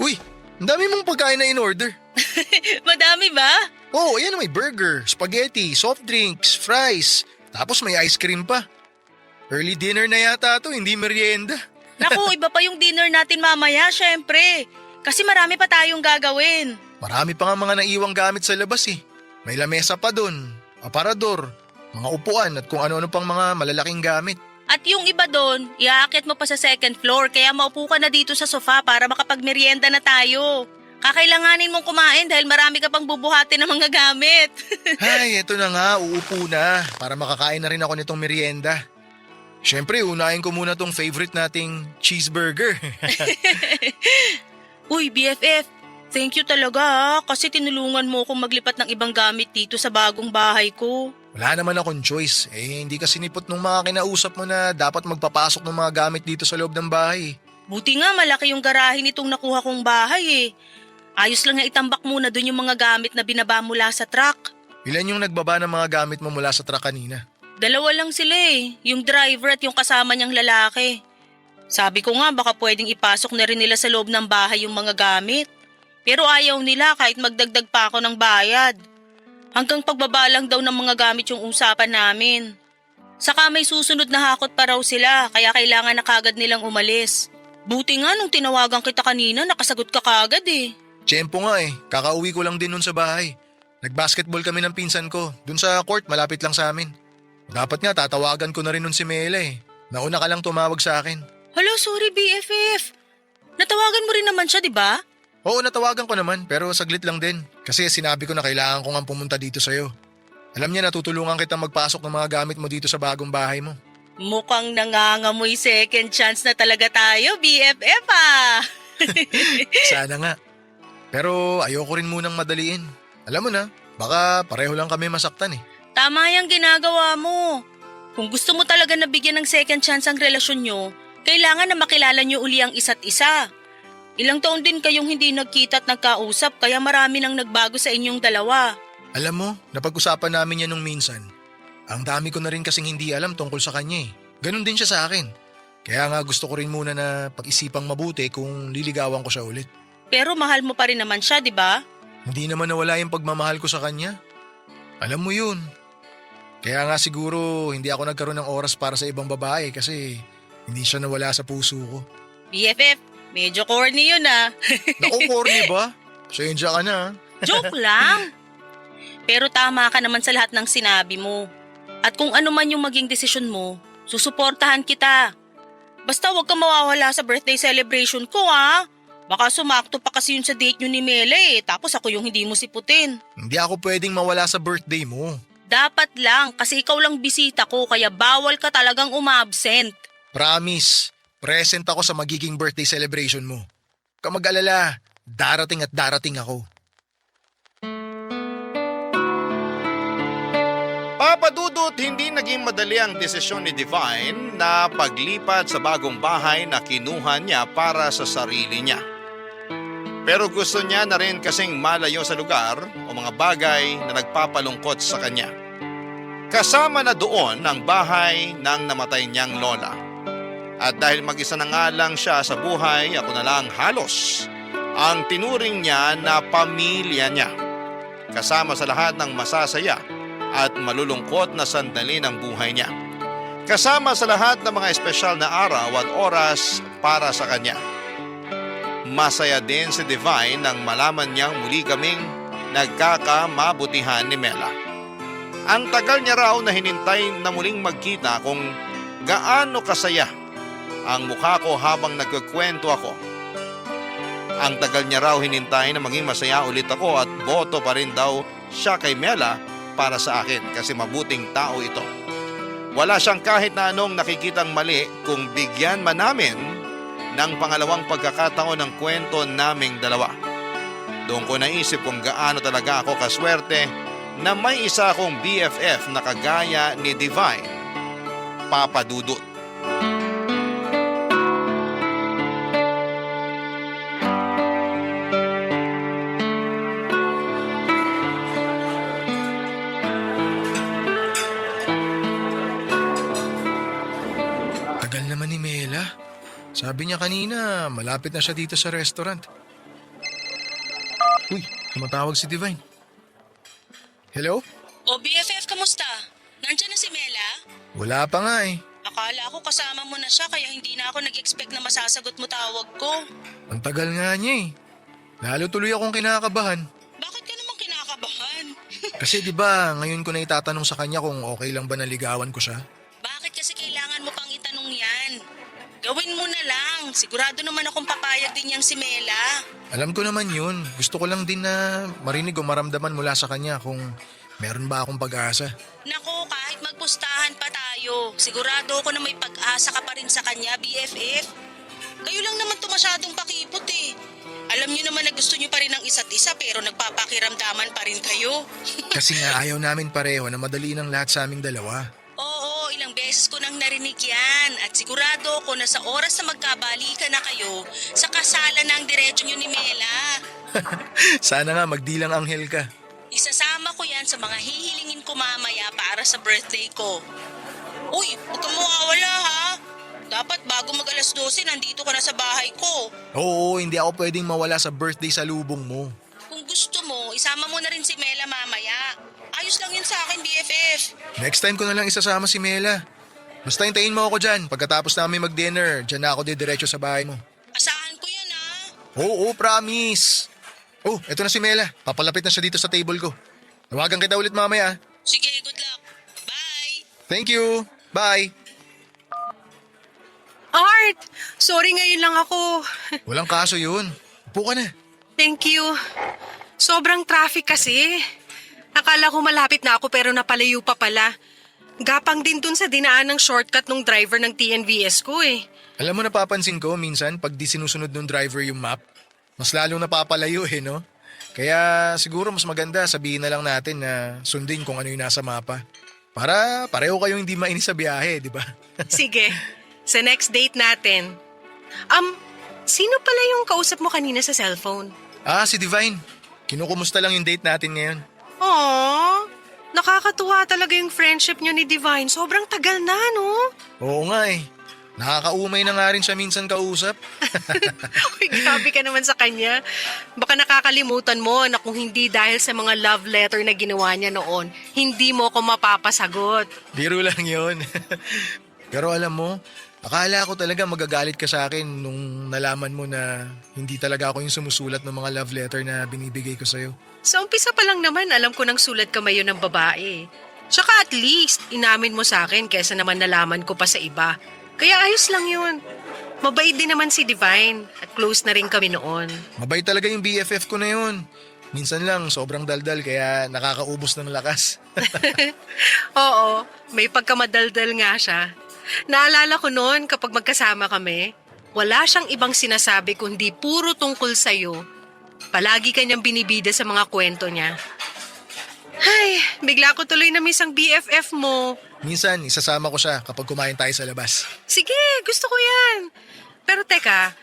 Uy, ang dami mong pagkain na in-order. Madami ba? Oh, ayan, may burger, spaghetti, soft drinks, fries. Tapos may ice cream pa. Early dinner na yata to, hindi merienda. Naku, iba pa yung dinner natin mamaya, syempre. Kasi marami pa tayong gagawin. Marami pa nga mga naiwang gamit sa labas eh. May lamesa pa dun, aparador, mga upuan at kung ano-ano pang mga malalaking gamit. At yung iba doon, iaakit mo pa sa second floor kaya maupo ka na dito sa sofa para makapagmerienda na tayo. Kakailanganin mong kumain dahil marami ka pang bubuhatin ng mga gamit. Ay, eto na nga, uupo na para makakain na rin ako nitong merienda. Siyempre, unahin ko muna tong favorite nating cheeseburger. Uy, BFF, thank you talaga kasi tinulungan mo akong maglipat ng ibang gamit dito sa bagong bahay ko. Wala naman akong choice. Hindi ka sinipot nung mga kinausap mo na dapat magpapasok ng mga gamit dito sa loob ng bahay. Buti nga malaki yung garahe nitong nakuha kong bahay eh. Ayos lang na itambak muna dun yung mga gamit na binaba mula sa truck. Ilan yung nagbaba ng mga gamit mo mula sa truck kanina? 2 lang sila eh, yung driver at yung kasama niyang lalaki. Sabi ko nga baka pwedeng ipasok na rin nila sa loob ng bahay yung mga gamit. Pero ayaw nila kahit magdagdag pa ako ng bayad. Hanggang pagbaba lang daw ng mga gamit yung usapan namin. Saka may susunod na hakot pa raw sila kaya kailangan na kagad nilang umalis. Buti nga nung tinawagan kita kanina nakasagot ka kagad eh. Tiyempo nga kakauwi ko lang din nun sa bahay. Nagbasketball kami ng pinsan ko, dun sa court malapit lang sa amin. Dapat nga tatawagan ko na rin nun si Mela Nauna ka lang tumawag sa akin. Hello, sorry BFF. Natawagan mo rin naman siya, di ba? Oo, natawagan ko naman pero saglit lang din. Kasi sinabi ko na kailangan ko nga pumunta dito sa'yo. Alam niya natutulungan kita magpasok ng mga gamit mo dito sa bagong bahay mo. Mukhang nangangamoy second chance na talaga tayo, BFF ah. Sana nga. Pero ayoko rin munang madaliin. Alam mo na, baka pareho lang kami masaktan Tama yung ginagawa mo. Kung gusto mo talaga na bigyan ng second chance ang relasyon nyo, kailangan na makilala nyo uli ang isa't isa. Ilang taon din kayong hindi nagkita at nagkausap kaya marami nang nagbago sa inyong dalawa. Alam mo, napag-usapan namin yan nung minsan. Ang dami ko na rin kasing hindi alam tungkol sa kanya Ganon din siya sa akin. Kaya nga gusto ko rin muna na pag-isipang mabuti kung liligawan ko siya ulit. Pero mahal mo pa rin naman siya, di ba? Hindi naman nawala yung pagmamahal ko sa kanya. Alam mo yun. Kaya nga siguro hindi ako nagkaroon ng oras para sa ibang babae kasi hindi siya nawala sa puso ko. BFF, medyo corny yun ah. Naku, corny ba? Pasensya ka na. Joke lang. Pero tama ka naman sa lahat ng sinabi mo. At kung ano man yung maging desisyon mo, susuportahan kita. Basta huwag kang mawawala sa birthday celebration ko Baka sumakto pa kasi yun sa date nyo ni Mela tapos ako yung hindi mo siputin. Hindi ako pwedeng mawala sa birthday mo. Dapat lang kasi ikaw lang bisita ko kaya bawal ka talagang umabsent. Promise, present ako sa magiging birthday celebration mo. Huwag ka mag-alala, darating at darating ako. Papadudot, hindi naging madali ang desisyon ni Divine na paglipat sa bagong bahay na kinuha niya para sa sarili niya. Pero gusto niya na rin kasing malayo sa lugar o mga bagay na nagpapalungkot sa kanya. Kasama na doon ang bahay ng namatay niyang lola. At dahil mag-isa na nga lang siya sa buhay, ako na lang halos ang tinuring niya na pamilya niya. Kasama sa lahat ng masasaya at malulungkot na sandali ng buhay niya. Kasama sa lahat ng mga espesyal na araw at oras para sa kanya. Masaya din si Divine nang malaman niyang muli kaming nagkakamabutihan ni Mela. Ang tagal niya raw na hinintay na muling magkita kung gaano kasaya ang mukha ko habang nagkukwento ako. Ang tagal niya raw hinintay na maging masaya ulit ako at boto pa rin daw siya kay Mela para sa akin kasi mabuting tao ito. Wala siyang kahit na anong nakikitang mali kung bigyan man namin ng pangalawang pagkakataon ng kwento naming dalawa. Doon ko naisip kung gaano talaga ako kaswerte na may isa akong BFF na kagaya ni Divine, Papa Dudut. Sabi niya kanina, malapit na siya dito sa restaurant. Uy, tumatawag si Divine. Hello? O BFF, kamusta? Nandiyan na si Mela? Wala pa nga eh. Akala ko kasama mo na siya kaya hindi na ako nag-expect na masasagot mo tawag ko. Ang tagal nga niya eh. Lalo tuloy akong kinakabahan. Bakit ka naman kinakabahan? Kasi di ba ngayon ko na itatanong sa kanya kung okay lang ba naligawan ko siya? Bakit kasi kailangan mo pang itanong yan? Gawin mo na lang. Sigurado naman akong papayag din yang si Mela. Alam ko naman yun. Gusto ko lang din na marinig o maramdaman mula sa kanya kung meron ba akong pag-asa. Nako, kahit magpustahan pa tayo, sigurado ako na may pag-asa ka pa rin sa kanya, BFF. Kayo lang naman to masyadong pakipot eh. Alam niyo naman na gusto niyo pa rin ang isa't isa pero nagpapakiramdaman pa rin kayo. Kasi nga ayaw namin pareho na madali ng lahat sa aming dalawa. Oo, ilang beses ko nang narinig yan at sigurado ako na sa oras na magkabalikan na kayo, sa kasalan na ang diretsyo niyo ni Mela. Sana nga magdilang anghel ka. Isasama ko yan sa mga hihilingin ko mamaya para sa birthday ko. Uy, huwag kang mawawala ha. Dapat bago mag alas 12, nandito ka na sa bahay ko. Oo, hindi ako pwedeng mawala sa birthday sa lubong mo. Kung gusto mo, isama mo na rin si Mela mamaya. Ayos lang yun sa akin, BFF. Next time ko na lang isasama si Mela. Basta hintayin mo ako dyan. Pagkatapos namin mag-dinner, dyan na ako didiretso sa bahay mo. Asahan ko yan ha. Oo, promise. Oh, eto na si Mela. Papalapit na siya dito sa table ko. Tawagan kita ulit mamaya. Sige, good luck. Bye. Thank you. Bye. Art! Sorry ngayon lang ako. Walang kaso yun. Upo ka na. Thank you. Sobrang traffic kasi. Akala ko malapit na ako pero napalayo pa pala. Gapang din dun sa dinaan ng shortcut ng driver ng TNVS ko eh. Alam mo, napapansin ko minsan pag di sinusunod ng driver yung map, mas lalong napapalayo eh, no? Kaya siguro mas maganda sabihin na lang natin na sundin kung ano yung nasa mapa. Para pareho kayong hindi mainis sa biyahe, di ba? Sige, sa next date natin. Sino pala yung kausap mo kanina sa cellphone? Si Divine. Kinukumusta lang yung date natin ngayon. Aww, nakakatuwa talaga yung friendship niyo ni Divine. Sobrang tagal na, no? Oo nga eh. Nakakaumay na nga rin siya minsan kausap. Uy, grabe ka naman sa kanya. Baka nakakalimutan mo na kung hindi dahil sa mga love letter na ginawa niya noon, hindi mo ko mapapasagot. Biro lang yun. Pero alam mo, akala ko talaga magagalit ka sa akin nung nalaman mo na hindi talaga ako yung sumusulat ng mga love letter na binibigay ko sa'yo. Sa umpisa pa lang naman, alam ko ng sulat kamay yun ng babae. Tsaka at least, inamin mo sa akin kesa naman nalaman ko pa sa iba. Kaya ayos lang yun. Mabait din naman si Divine at close na rin kami noon. Mabait talaga yung BFF ko na yun. Minsan lang sobrang daldal kaya nakakaubos ng lakas. Oo, may pagkamadaldal nga siya. Naalala ko noon kapag magkasama kami, wala siyang ibang sinasabi kundi puro tungkol sa'yo. Palagi kanyang binibida sa mga kwento niya. Ay, bigla ko tuloy na miss ang BFF mo. Minsan isasama ko siya kapag kumain tayo sa labas. Sige, gusto ko yan. Pero teka,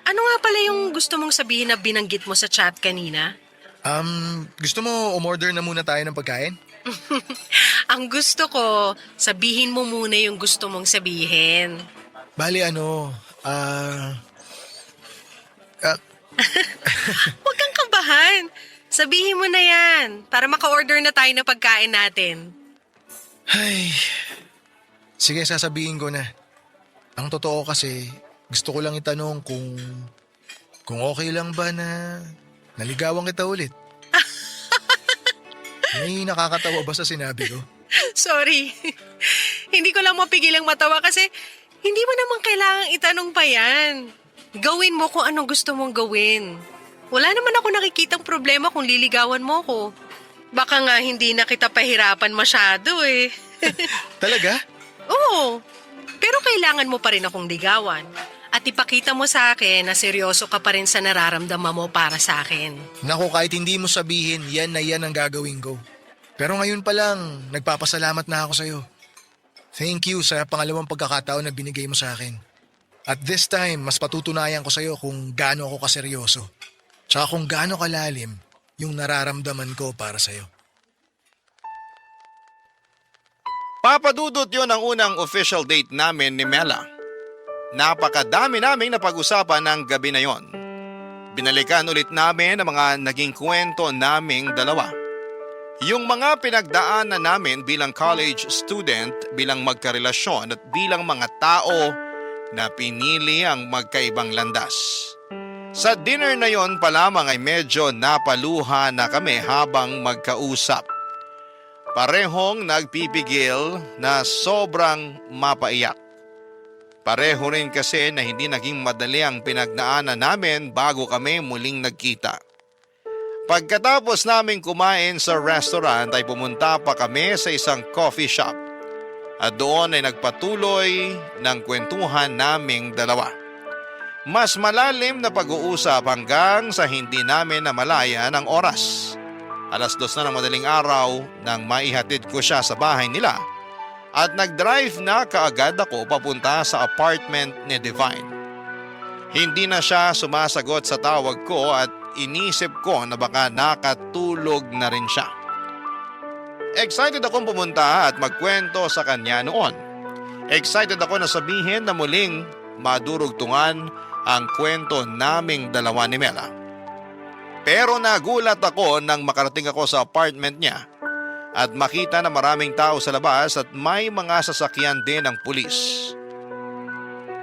ano nga pala yung gusto mong sabihin na binanggit mo sa chat kanina? Gusto mo umorder na muna tayo ng pagkain? Ang gusto ko, sabihin mo muna yung gusto mong sabihin. Bali Huwag kang kabahan. Sabihin mo na yan para maka-order na tayo ng pagkain natin. Ay, sige sasabihin ko na. Ang totoo kasi, gusto ko lang itanong kung okay lang ba na naligawan kita ulit. May nakakatawa ba sa sinabi ko? Sorry. Hindi ko lang mapigilang matawa kasi hindi mo naman kailangang itanong pa yan. Gawin mo kung anong gusto mong gawin. Wala naman ako nakikitang problema kung liligawan mo ko. Baka nga hindi na kita pahirapan masyado eh. Talaga? Oo, pero kailangan mo pa rin akong ligawan. At ipakita mo sa akin na seryoso ka pa rin sa nararamdaman mo para sa akin. Naku, kahit hindi mo sabihin, yan na yan ang gagawin ko. Pero ngayon pa lang, nagpapasalamat na ako sa'yo. Thank you sa pangalawang pagkakataon na binigay mo sa akin. At this time, mas patutunayan ko sa'yo kung gaano ako kaseryoso. Tsaka kung gaano kalalim yung nararamdaman ko para sa'yo. Papadudot yon ang unang official date namin ni Mela. Napakadami naming napag-usapan ng gabi na yon. Binalikan ulit namin ang mga naging kwento naming dalawa. Yung mga pinagdaanan namin bilang college student, bilang magkarelasyon at bilang mga tao na pinili ang magkaibang landas. Sa dinner na yon pa lamang ay medyo napaluha na kami habang magkausap. Parehong nagpipigil na sobrang mapaiyak. Pareho rin kasi na hindi naging madali ang pinagdaanan namin bago kami muling nagkita. Pagkatapos naming kumain sa restaurant ay pumunta pa kami sa isang coffee shop. At doon ay nagpatuloy ng kwentuhan naming dalawa. Mas malalim na pag-uusap hanggang sa hindi namin namalaya ng oras. 2:00 na ng madaling araw nang maihatid ko siya sa bahay nila at nag-drive na kaagad ako papunta sa apartment ni Divine. Hindi na siya sumasagot sa tawag ko at inisip ko na baka nakatulog na rin siya. Excited akong pumunta at magkwento sa kanya noon. Excited ako na sabihin na muling madurugtungan ang kwento naming dalawa ni Mela. Pero nagulat ako nang makarating ako sa apartment niya at makita na maraming tao sa labas at may mga sasakyan din ng pulis.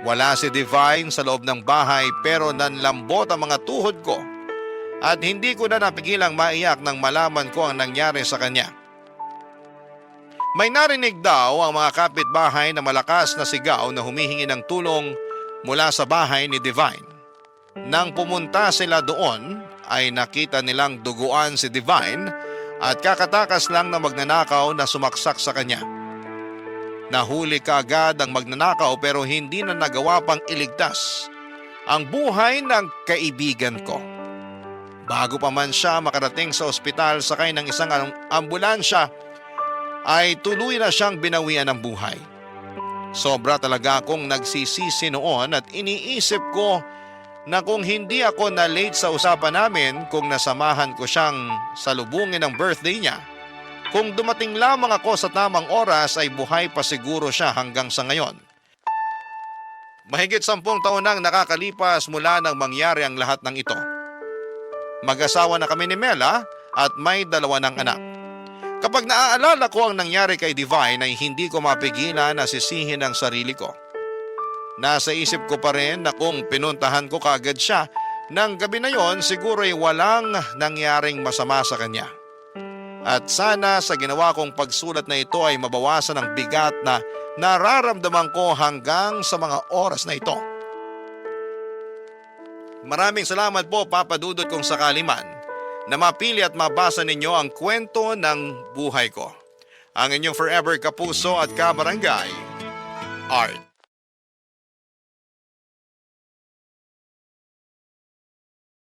Wala si Divine sa loob ng bahay pero nanlambot ang mga tuhod ko at hindi ko na napigilang maiyak nang malaman ko ang nangyari sa kanya. May narinig daw ang mga kapitbahay na malakas na sigaw na humihingi ng tulong mula sa bahay ni Divine. Nang pumunta sila doon ay nakita nilang duguan si Divine at kakatakas lang na magnanakaw na sumaksak sa kanya. Nahuli kaagad ang magnanakaw pero hindi na nagawa pang iligtas ang buhay ng kaibigan ko. Bago pa man siya makarating sa ospital sakay ng isang ambulansya ay tuloy na siyang binawian ng buhay. Sobra talaga akong nagsisisi noon at iniisip ko na kung hindi ako na-late sa usapan namin, kung nasamahan ko siyang salubungin ng birthday niya, kung dumating lamang ako sa tamang oras ay buhay pa siguro siya hanggang sa ngayon. Mahigit 10 taon nang nakakalipas mula nang mangyari ang lahat ng ito. Mag-asawa na kami ni Mela at may 2 ng anak. Kapag naaalala ko ang nangyari kay Divine ay hindi ko mapigilan na sisihin ang sarili ko. Nasa isip ko pa rin na kung pinuntahan ko kaagad siya ng gabi na yon siguro ay walang nangyaring masama sa kanya. At sana sa ginawa kong pagsulat na ito ay mabawasan ang bigat na nararamdaman ko hanggang sa mga oras na ito. Maraming salamat po Papa Dudut kung sakali man na mapili at mabasa ninyo ang kwento ng buhay ko. Ang inyong forever kapuso at kabarangay, Art.